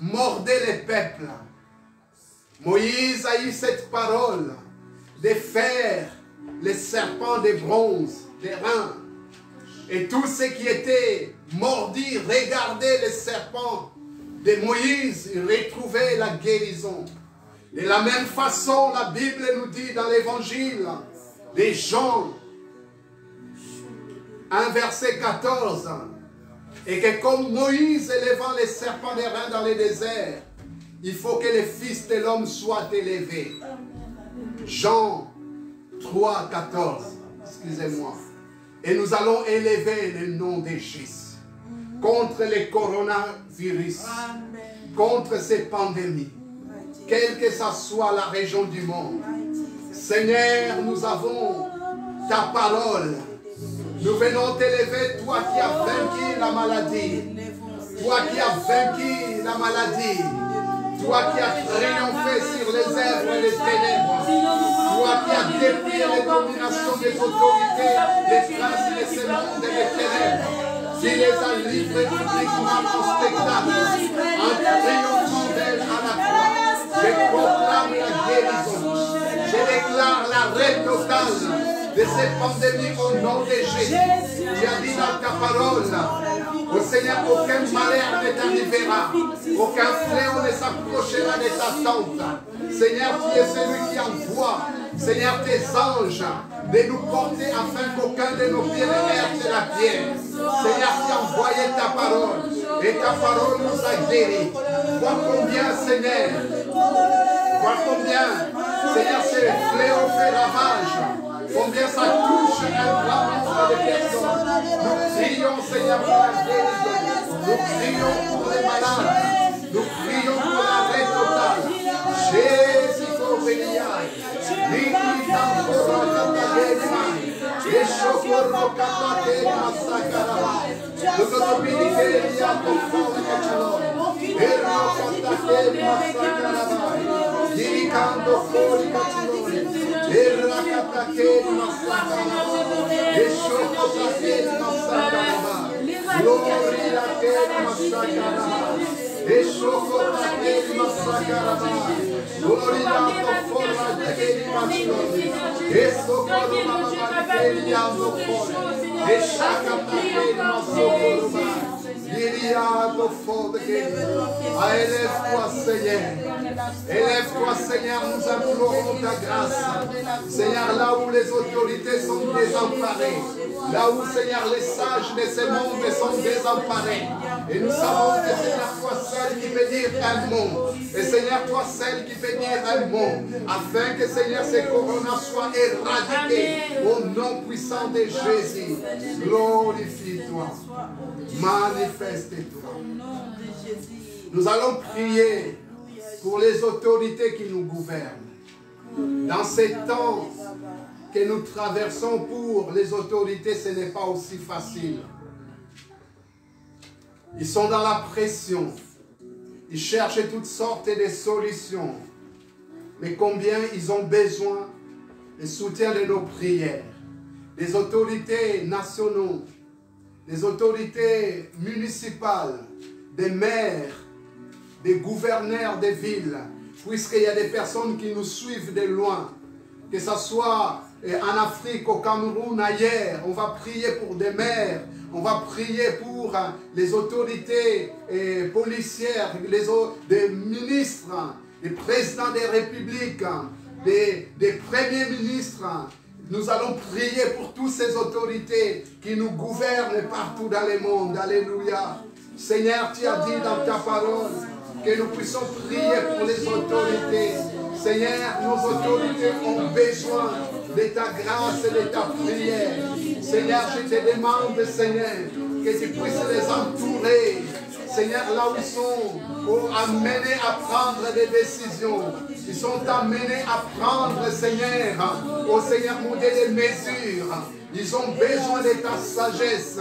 mordaient les peuples, Moïse a eu cette parole de faire les serpents de bronze, des reins. Et tous ceux qui étaient mordus regardaient les serpents de Moïse et retrouvaient la guérison. De la même façon, la Bible nous dit dans l'évangile de Jean, 1 verset 14, et que comme Moïse élevant les serpents des reins dans les déserts, il faut que le Fils de l'homme soit élevé. Jean 3, 14, excusez-moi. Et nous allons élever le nom de Jésus contre le coronavirus, contre ces pandémies, quelle que ce soit la région du monde. Seigneur, nous avons ta parole. Nous venons t'élever, toi qui as vaincu la maladie, toi qui as vaincu la maladie, toi qui as triomphé sur les œuvres et les ténèbres, toi qui as déplié les dominations des autorités, des princes et des monde et des ténèbres. qui les a livrés publiquement en spectacle, en triomphant d'elle à la croix. Je proclame la guérison. Je déclare l'arrêt total de cette pandémie au nom de Jésus. Tu as dit dans ta parole, au Seigneur, aucun malheur ne t'arrivera, aucun fléau ne s'approchera de ta tente. Seigneur, tu es celui qui envoie, Seigneur, tes anges, de nous porter afin qu'aucun de nos pieds ne heurte la pierre. Seigneur, tu as envoyé ta parole, et ta parole nous a guéris. Vois combien, Seigneur, vois combien, Seigneur, ce fléau fait ravage. Combien ça touche un grand nombre de personnes. Nous prions, Seigneur, pour la guérison. Nous prions pour les malades. Nous prions pour l'arrêt total. Jésus, Covéliaï. Niki Tamporo Katagélimaï. Et Chokoro Katagéli Masakara. Nous nous obéissons à ton fort de Kachalon. Et Rokatagéli Masakara. Dirikando Fori Kachalon. Erakatake masakara, eshokotake masakara, gloria ke masakara, eshokotake masakara, gloria to forma ke masakara, esokoro mamake yando for, eshakatake masakara. Élève-toi, Seigneur. Élève-toi, Seigneur. Nous implorons ta grâce. Seigneur, là où les autorités sont désemparées, là où, Seigneur, les sages de ce monde sont désemparés. Et nous savons que, Seigneur, toi seul qui peux dire un mot. Et Seigneur, toi seul qui peux dire un mot. Afin que, Seigneur, ces coronas soient éradiqués au nom puissant de Jésus. Glorifie-toi. Manifeste-toi. Nous allons prier pour les autorités qui nous gouvernent. Dans ces temps que nous traversons pour les autorités, ce n'est pas aussi facile. Ils sont dans la pression. Ils cherchent toutes sortes de solutions. Mais combien ils ont besoin du soutien de nos prières. Des autorités nationales, des autorités municipales, des maires, des gouverneurs des villes, puisqu'il y a des personnes qui nous suivent de loin, que ce soit en Afrique, au Cameroun, ailleurs. On va prier pour des maires, on va prier pour les autorités policières, des ministres, des présidents des républiques, des premiers ministres. Nous allons prier pour toutes ces autorités qui nous gouvernent partout dans le monde. Alléluia. Seigneur, tu as dit dans ta parole que nous puissions prier pour les autorités. Seigneur, nos autorités ont besoin de ta grâce et de ta prière. Seigneur, je te demande, Seigneur, que tu puisses les entourer. Seigneur, là où ils sont amenés à prendre des décisions, ils sont amenés à prendre, Seigneur, au Seigneur, des mesures. Ils ont besoin de ta sagesse,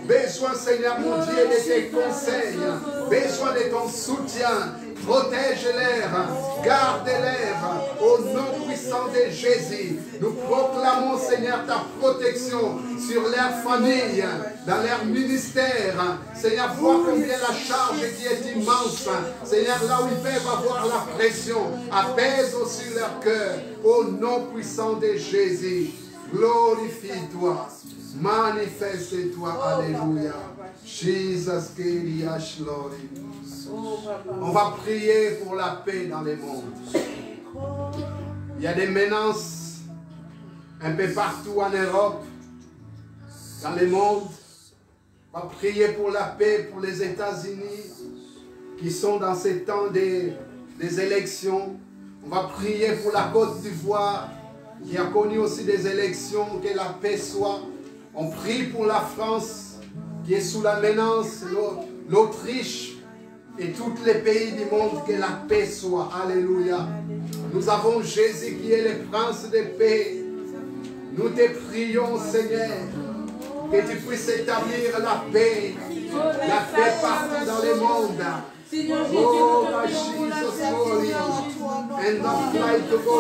besoin, Seigneur mon Dieu, de tes conseils, besoin de ton soutien. Protège-les, garde-les au nom puissant de Jésus. Nous proclamons, Seigneur, ta protection sur leur famille, dans leur ministère. Seigneur, vois combien la charge qui est immense. Seigneur, là où ils peuvent avoir la pression, apaise aussi leur cœur au nom puissant de Jésus. Glorifie-toi, manifeste-toi, alléluia. Jesus, glory. On va prier pour la paix dans le monde. Il y a des menaces un peu partout en Europe, dans le monde. On va prier pour la paix pour les États-Unis qui sont dans ces temps des élections. On va prier pour la Côte d'Ivoire qui a connu aussi des élections, que la paix soit. On prie pour la France qui est sous la menace, l'Autriche et tous les pays du monde, que la paix soit. Alléluia. Nous avons Jésus qui est le prince de paix. Nous te prions, Seigneur, que tu puisses établir la paix partout dans le monde. Oh, my Jesus, glory. And not fly to go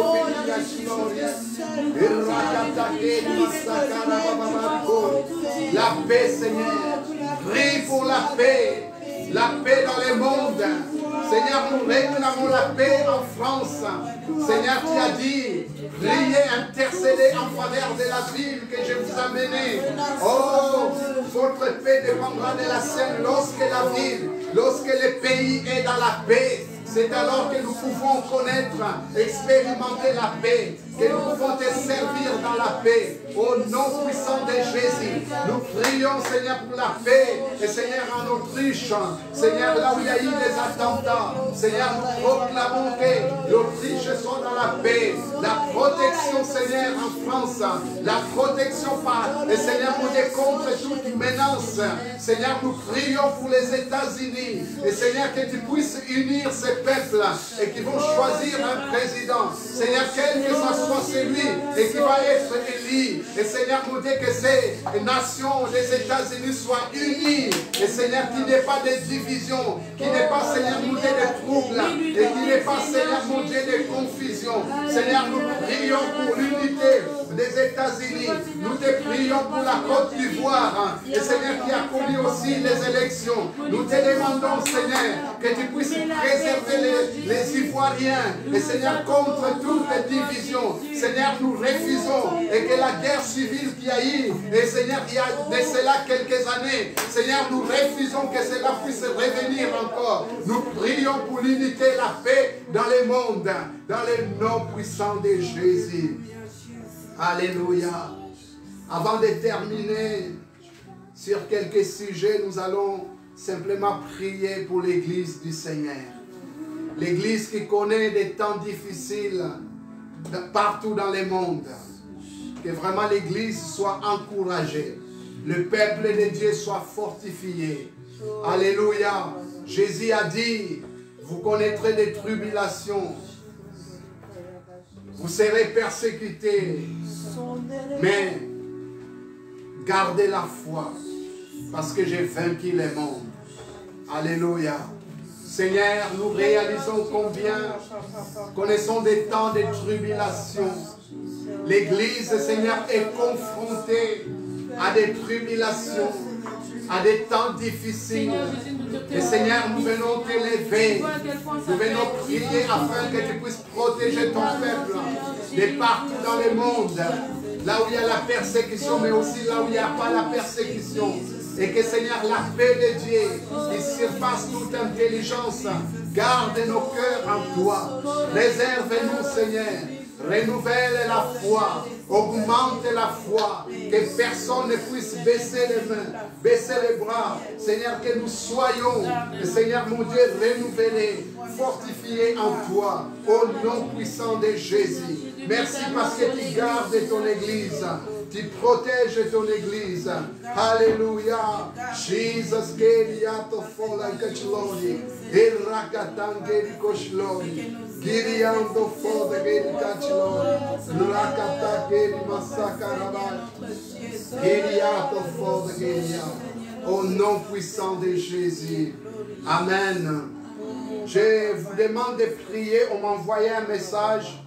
la paix, Seigneur. prie pour la paix dans les mondes. Seigneur, nous réclamons la paix en France. Seigneur, tu as dit, priez, intercédez en faveur de la ville que je vous ai menée. Oh, votre paix dépendra de la sienne lorsque la ville, lorsque le pays est dans la paix. C'est alors que nous pouvons connaître, expérimenter la paix, que nous pouvons te servir dans la paix. Au nom puissant de Jésus, nous prions, Seigneur, pour la paix. Et Seigneur, en Autriche, Seigneur, là où il y a eu des attentats, Seigneur, nous proclamons que l'Autriche soit dans la paix. La protection, Seigneur, en France, la protection par, et Seigneur, nous est contre toute menace. Seigneur, nous prions pour les États-Unis. Et Seigneur, que tu puisses unir ces peuples et qui vont choisir un président. Seigneur, quel que ce soit celui et qui va être élu. Et Seigneur, nous dit que ces nations des États-Unis soient unies. Et Seigneur, qu'il n'y ait pas de division, qu'il n'y ait pas, Seigneur, nous dit de troubles, et qu'il n'y ait pas, Seigneur, nous dit de confusion. Seigneur, nous prions pour l'unité des États-Unis. Nous te prions pour la Côte d'Ivoire. Et Seigneur, qui a connu aussi les élections. Nous te demandons, Seigneur, que tu puisses préserver les Ivoiriens. Et Seigneur, contre toute division. Seigneur, nous refusons. Et que la guerre civile qu'il y a eu, et Seigneur, il y a de cela quelques années, Seigneur, nous refusons que cela puisse revenir encore. Nous prions pour l'unité et la paix dans le monde, dans le nom puissant de Jésus. Alléluia. Avant de terminer sur quelques sujets, nous allons simplement prier pour l'Église du Seigneur. L'Église qui connaît des temps difficiles partout dans le monde. Que vraiment l'Église soit encouragée. Le peuple de Dieu soit fortifié. Alléluia. Jésus a dit, vous connaîtrez des tribulations. Vous serez persécutés. Mais gardez la foi. Parce que j'ai vaincu le monde. Alléluia. Seigneur, nous réalisons combien connaissons des temps de tribulation. L'Église, Seigneur, est confrontée à des tribulations, à des temps difficiles. Et Seigneur, nous venons t'élever. Nous venons prier afin que tu puisses protéger ton peuple de partout dans le monde. Là où il y a la persécution, mais aussi là où il n'y a pas la persécution. Et que Seigneur, la paix de Dieu, qui surpasse toute intelligence, garde nos cœurs en toi. Réserve-nous, Seigneur. Renouvelle la foi. Augmente la foi. Que personne ne puisse baisser les mains, baisser les bras. Seigneur, que nous soyons, Seigneur mon Dieu, renouvelés, fortifiés en toi. Au nom puissant de Jésus. Merci parce que tu gardes ton Église. Tu protèges ton Église. Alléluia. Jesus, Geriato Fola Kachloni. Erakatangeri Koshloni. Giriando Foda Geri Kachloni. Rakata Geri Massakaraba. Geriato Foda Geria. Au nom puissant de Jésus. Amen. Je vous demande de prier. On m'a envoyé un message.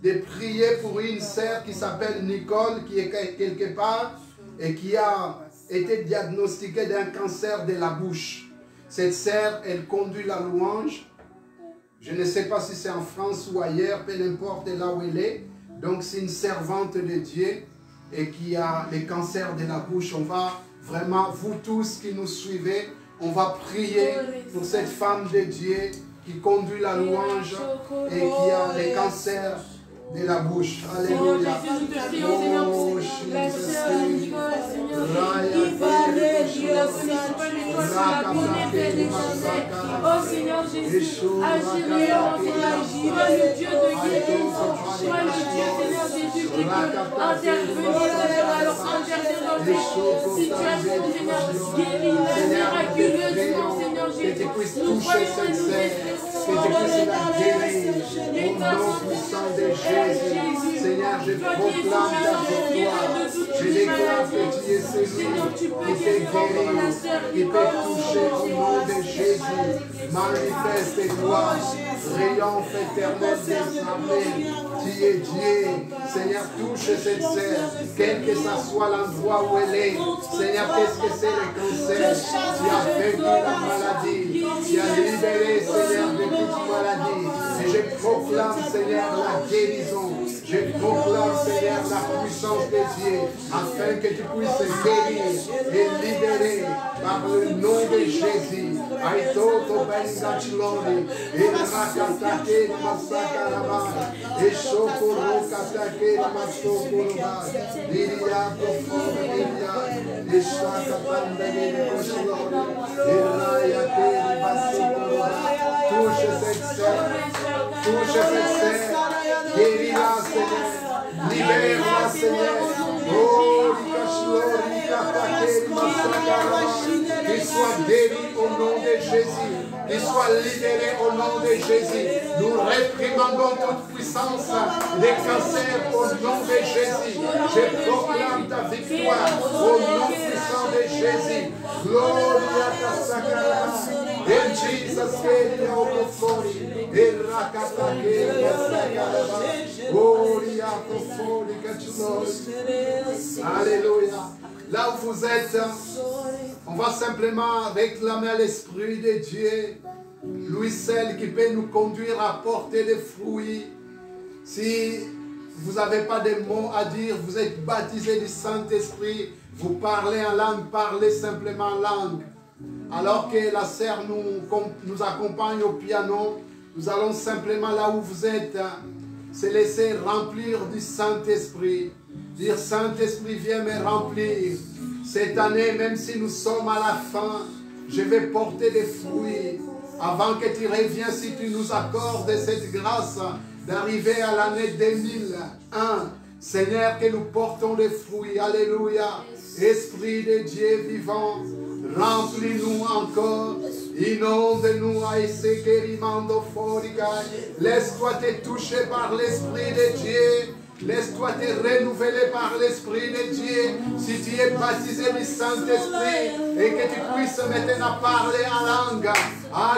De prier pour une sœur qui s'appelle Nicole, qui est quelque part et qui a été diagnostiquée d'un cancer de la bouche. Cette sœur, elle conduit la louange. Je ne sais pas si c'est en France ou ailleurs, peu importe là où elle est. Donc c'est une servante de Dieu et qui a le cancer de la bouche. On va vraiment, vous tous qui nous suivez, on va prier pour cette femme de Dieu qui conduit la louange et qui a le cancer de la bouche. Alléluia. Oh, Seigneur Jésus, agis en toi le Dieu de guérison, toi le Dieu Seigneur Jésus qui peut intervenir alors intervenir dans les situations, Seigneur, guéris miraculeusement, Seigneur Jésus. Nous croyons à nous que tu puisses la guérir au nom puissant de Jésus. Seigneur, je proclame ta victoire. Je déclare que tu es celui qui peut guérir, qui peut toucher au nom de Jésus. Manifeste-toi, triomphe éternel des armées. tu es Dieu. Seigneur, touche cette sœur, quel que ce soit l'endroit où elle est. Seigneur, qu'est-ce que c'est le cancer? Tu as vaincu la maladie. Tu as libéré, Seigneur, de toute maladie. Et je proclame, Seigneur, la guérison. Je proclame, Seigneur, la puissance de Dieu, afin que tu puisses guérir et libérer par le nom de Jésus. Aitoto Bengachiloni, et Rakatake Masakaraba, et Shokoro Katake Masokoroba, Diriako Fodelia, et Shakapanda Koshiloni, et Rayake Masokoroba. Touche cette sœur, guéris-la, Seigneur, libère-la, Seigneur. Oh, qu'il soit guéri au nom de Jésus, qu'il soit libéré au nom de Jésus. Nous réprimandons toute puissance des cancers au nom de Jésus. Je proclame ta victoire au nom puissant de Jésus. Gloria a Sakara. In Jesus' name, Okofori, Erakatake, Sakaraba, Gloria Kofori, Alléluia. Là où vous êtes, on va simplement réclamer à l'Esprit de Dieu, lui seul qui peut nous conduire à porter des fruits. Si vous n'avez pas de mots à dire, vous êtes baptisé du Saint-Esprit, vous parlez en langue, parlez simplement en langue. Alors que la sœur nous accompagne au piano, nous allons simplement là où vous êtes, se laisser remplir du Saint-Esprit. Dire, Saint-Esprit, viens me remplir. Cette année, même si nous sommes à la fin, je vais porter des fruits. Avant que tu reviennes, si tu nous accordes cette grâce d'arriver à l'année 2001, Seigneur, que nous portons des fruits. Alléluia. Esprit de Dieu vivant, remplis-nous encore, inonde-nous à Esekerimando Forica. Laisse-toi te toucher par l'Esprit de Dieu. Laisse-toi te renouveler par l'Esprit de Dieu. Si tu es baptisé du Saint-Esprit et que tu puisses maintenant parler en langue,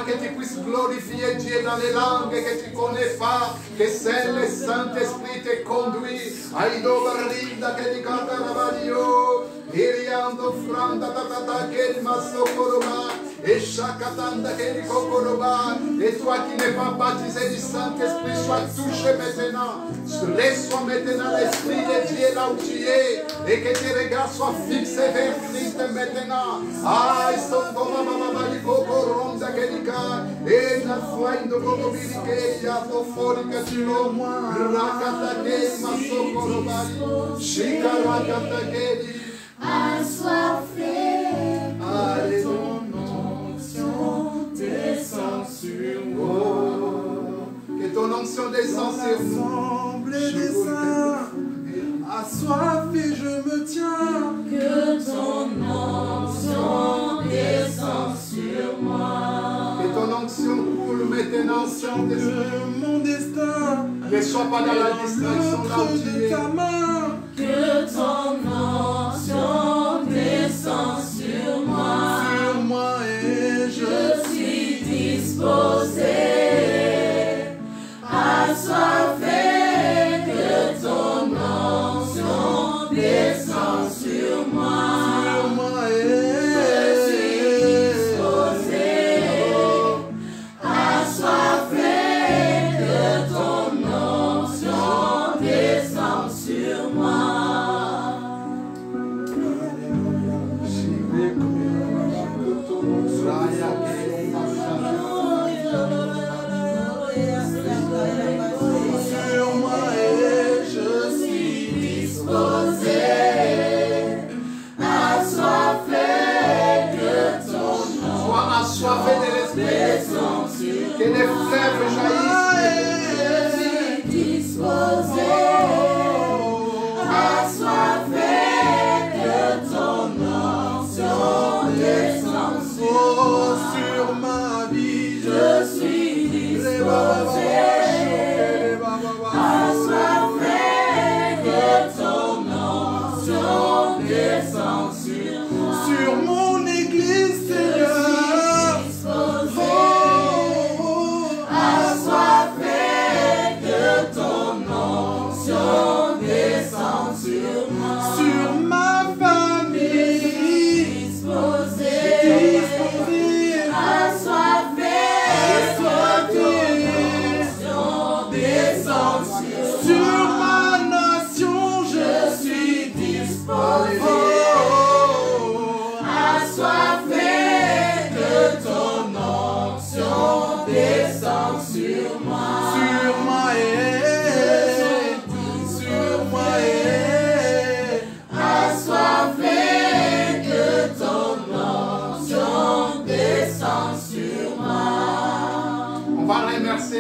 que tu puisses glorifier Dieu dans les langues que tu ne connais pas, que seul le Saint-Esprit te conduit. Aido Barinda que tu cantes Rabadio, Iriando Franda Tata que Masokoroba, et Chakatanda que tu Kokoroba. Et toi qui n'es pas baptisé du Saint-Esprit, sois touché maintenant. Reçois maintenant l'Esprit de Dieu là où tu es et que tes regards soient fixés vers Christ maintenant. Ils sont comme Mama Kokoronda Kelika et la foi de Kokobilike, Yatoforica Tilo, Rakatake, Masokorobali, Shikarakatake. Assoiffé de ton onction descend sur moi. Que ton onction descend sur nous. Des saints, assoiffé, je me tiens. Que ton onction descend sur moi. Que ton onction coule maintenant sur mon destin ne sois pas dans la distraction là où tu es. Que ton onction descend sur moi. Sur moi et je suis disposé. Assoiffé, que ton onction descend sur moi. Sur moi je suis disposé. Assoiffé, que ton onction descend sur moi. sur moi et je suis disposé, assoiffé, que ton nom sois assoiffé de l'Esprit, que les fleuves jaillissent. je suis disposé, assoiffé, que ton nom descend sur ma vie. Je suis disposé. Sur mon église, Seigneur, assoiffé, que ton nom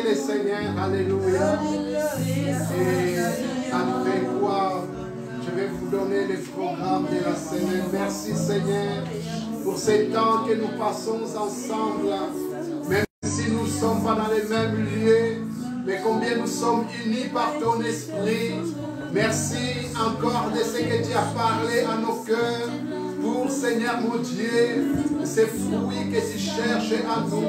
le Seigneur. Alléluia. Et après quoi, je vais vous donner le programme de la semaine. Merci Seigneur pour ces temps que nous passons ensemble. Même si nous ne sommes pas dans les mêmes lieux, mais combien nous sommes unis par ton esprit. Merci encore de ce que tu as parlé à nos cœurs. Pour Seigneur mon Dieu, ces fruits que tu cherches à nous.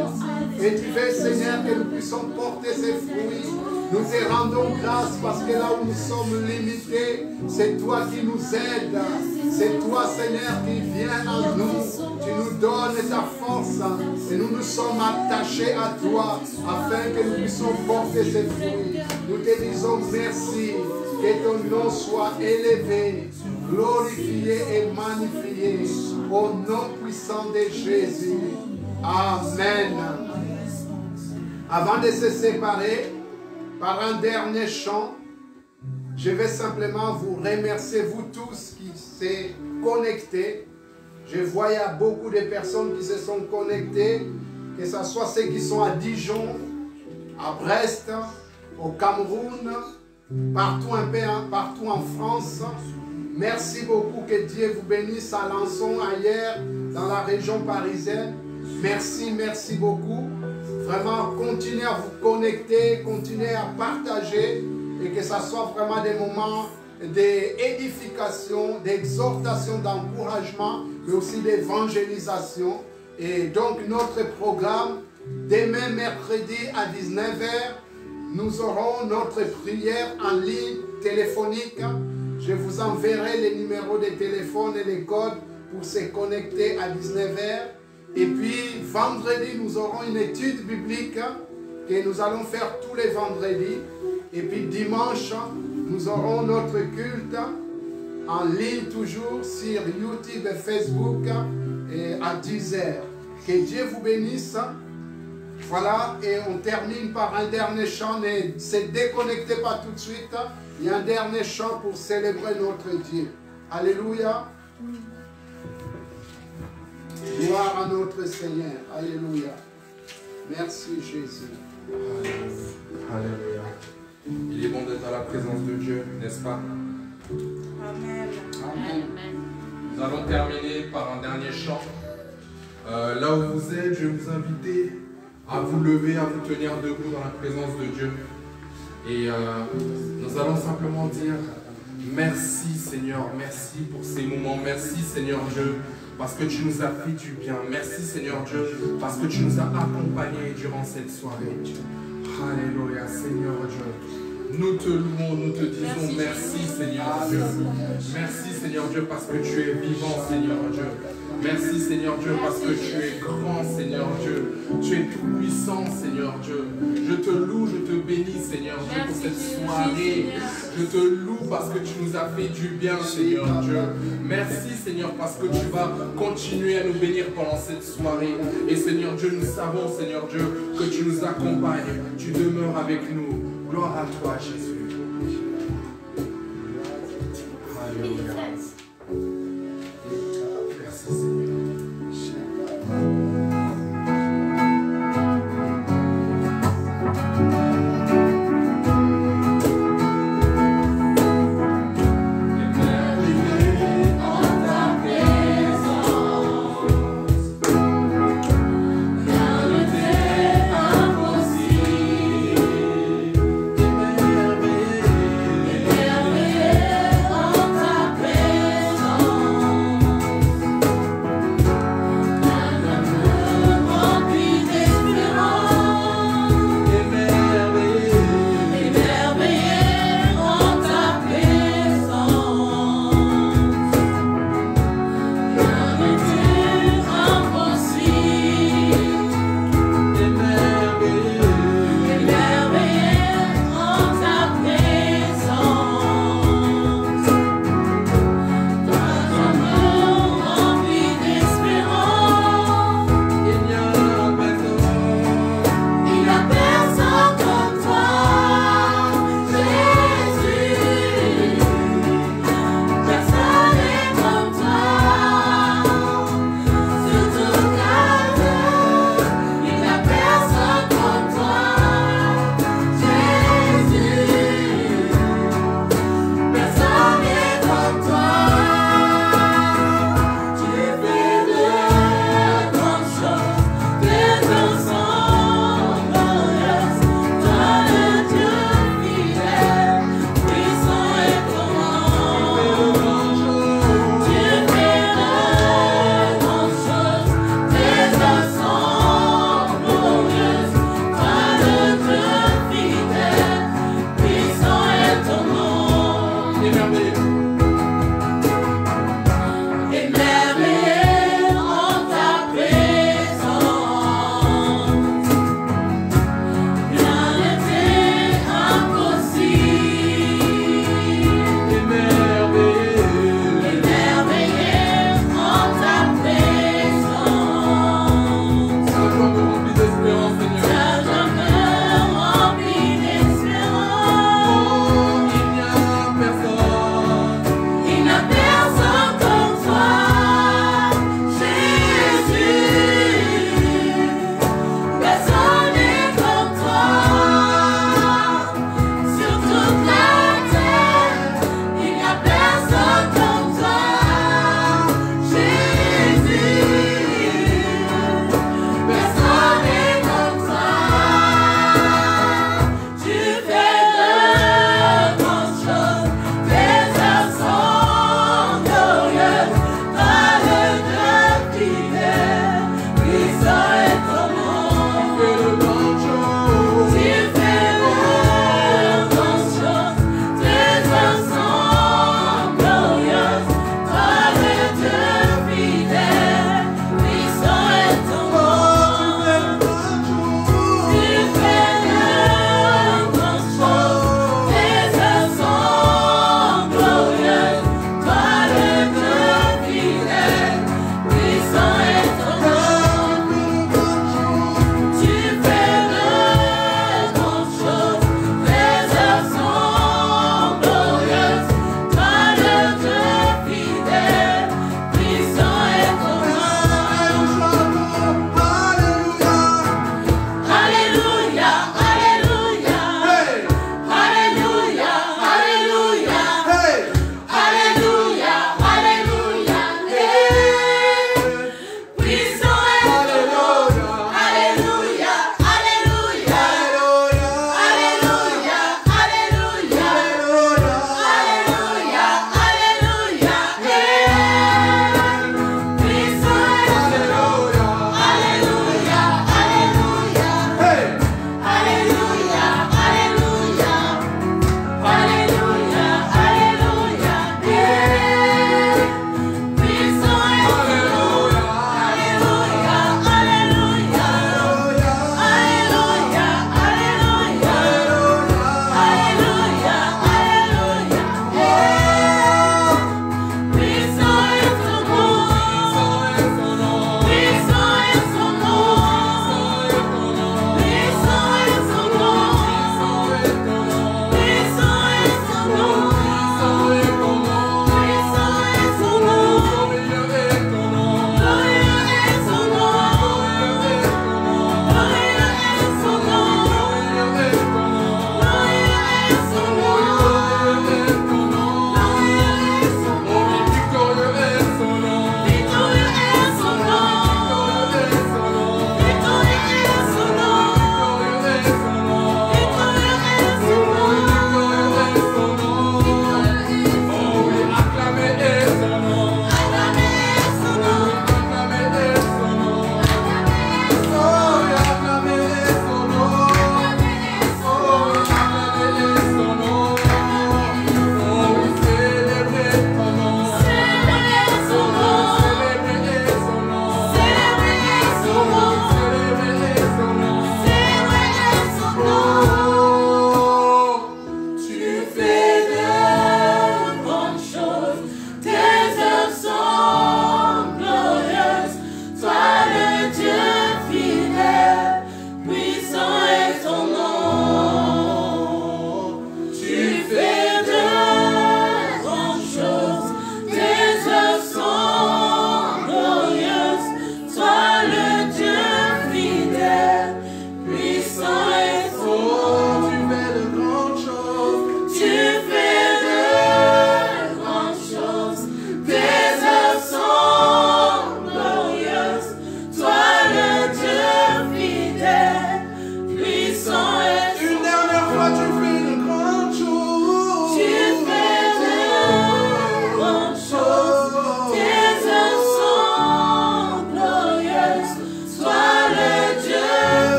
Et tu veux Seigneur que nous puissions porter ces fruits. Nous te rendons grâce parce que là où nous sommes limités, c'est toi qui nous aides. C'est toi Seigneur qui viens en nous. Tu nous donnes ta force et nous nous sommes attachés à toi afin que nous puissions porter ces fruits. Nous te disons merci. Que ton nom soit élevé, glorifié et magnifié au nom puissant de Jésus. Amen. Avant de se séparer, par un dernier chant, je vais simplement vous remercier, vous tous qui s'est connectés. Je vois il y a beaucoup de personnes qui se sont connectées, que ce soit ceux qui sont à Dijon, à Brest, au Cameroun, partout un peu, partout en France. Merci beaucoup, que Dieu vous bénisse à Lançon, ailleurs, dans la région parisienne. Merci, merci beaucoup. Vraiment, continuez à vous connecter, continuez à partager et que ça soit vraiment des moments d'édification, d'exhortation, d'encouragement, mais aussi d'évangélisation. Et donc, notre programme, demain mercredi à 19 h, nous aurons notre prière en ligne téléphonique. Je vous enverrai les numéros de téléphone et les codes pour se connecter à 19 h. Et puis, vendredi, nous aurons une étude biblique que nous allons faire tous les vendredis. Et puis, dimanche, nous aurons notre culte en ligne toujours sur YouTube et Facebook et à 10 h. Que Dieu vous bénisse. Voilà, et on termine par un dernier chant. Ne se déconnectez pas tout de suite. Il y a un dernier chant pour célébrer notre Dieu. Alléluia. Gloire à notre Seigneur. Alléluia. Merci Jésus. Alléluia. Il est bon d'être à la présence de Dieu, n'est-ce pas? Amen. Amen. Nous allons terminer par un dernier chant. Là où vous êtes, je vais vous inviter à vous lever, à vous tenir debout dans la présence de Dieu. Et nous allons simplement dire merci Seigneur, merci pour ces moments, merci Seigneur Dieu, parce que tu nous as fait du bien. Merci Seigneur Dieu, parce que tu nous as accompagnés durant cette soirée. Alléluia Seigneur Dieu. Nous te louons, nous te disons merci Seigneur Dieu. Merci Seigneur Dieu parce que tu es vivant Seigneur Dieu. Merci Seigneur Dieu parce que tu es grand Seigneur Dieu. Tu es tout puissant Seigneur Dieu. Je te loue, je te bénis Seigneur Dieu pour cette soirée. Je te loue parce que tu nous as fait du bien Seigneur Dieu. Merci Seigneur parce que tu vas continuer à nous bénir pendant cette soirée. Et Seigneur Dieu, nous savons Seigneur Dieu que tu nous accompagnes. Tu demeures avec nous. Gloire à toi Jésus. Alléluia. Merci Seigneur. Immergé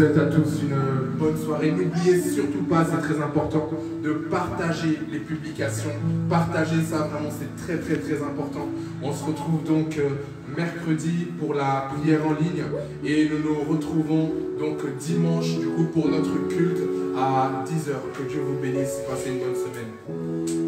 souhaite à tous une bonne soirée. N'oubliez surtout pas, c'est très important, de partager les publications. Partager ça, vraiment, c'est très très très important. On se retrouve donc mercredi pour la prière en ligne et nous nous retrouvons donc dimanche du coup pour notre culte à 10h. Que Dieu vous bénisse. Passez une bonne semaine.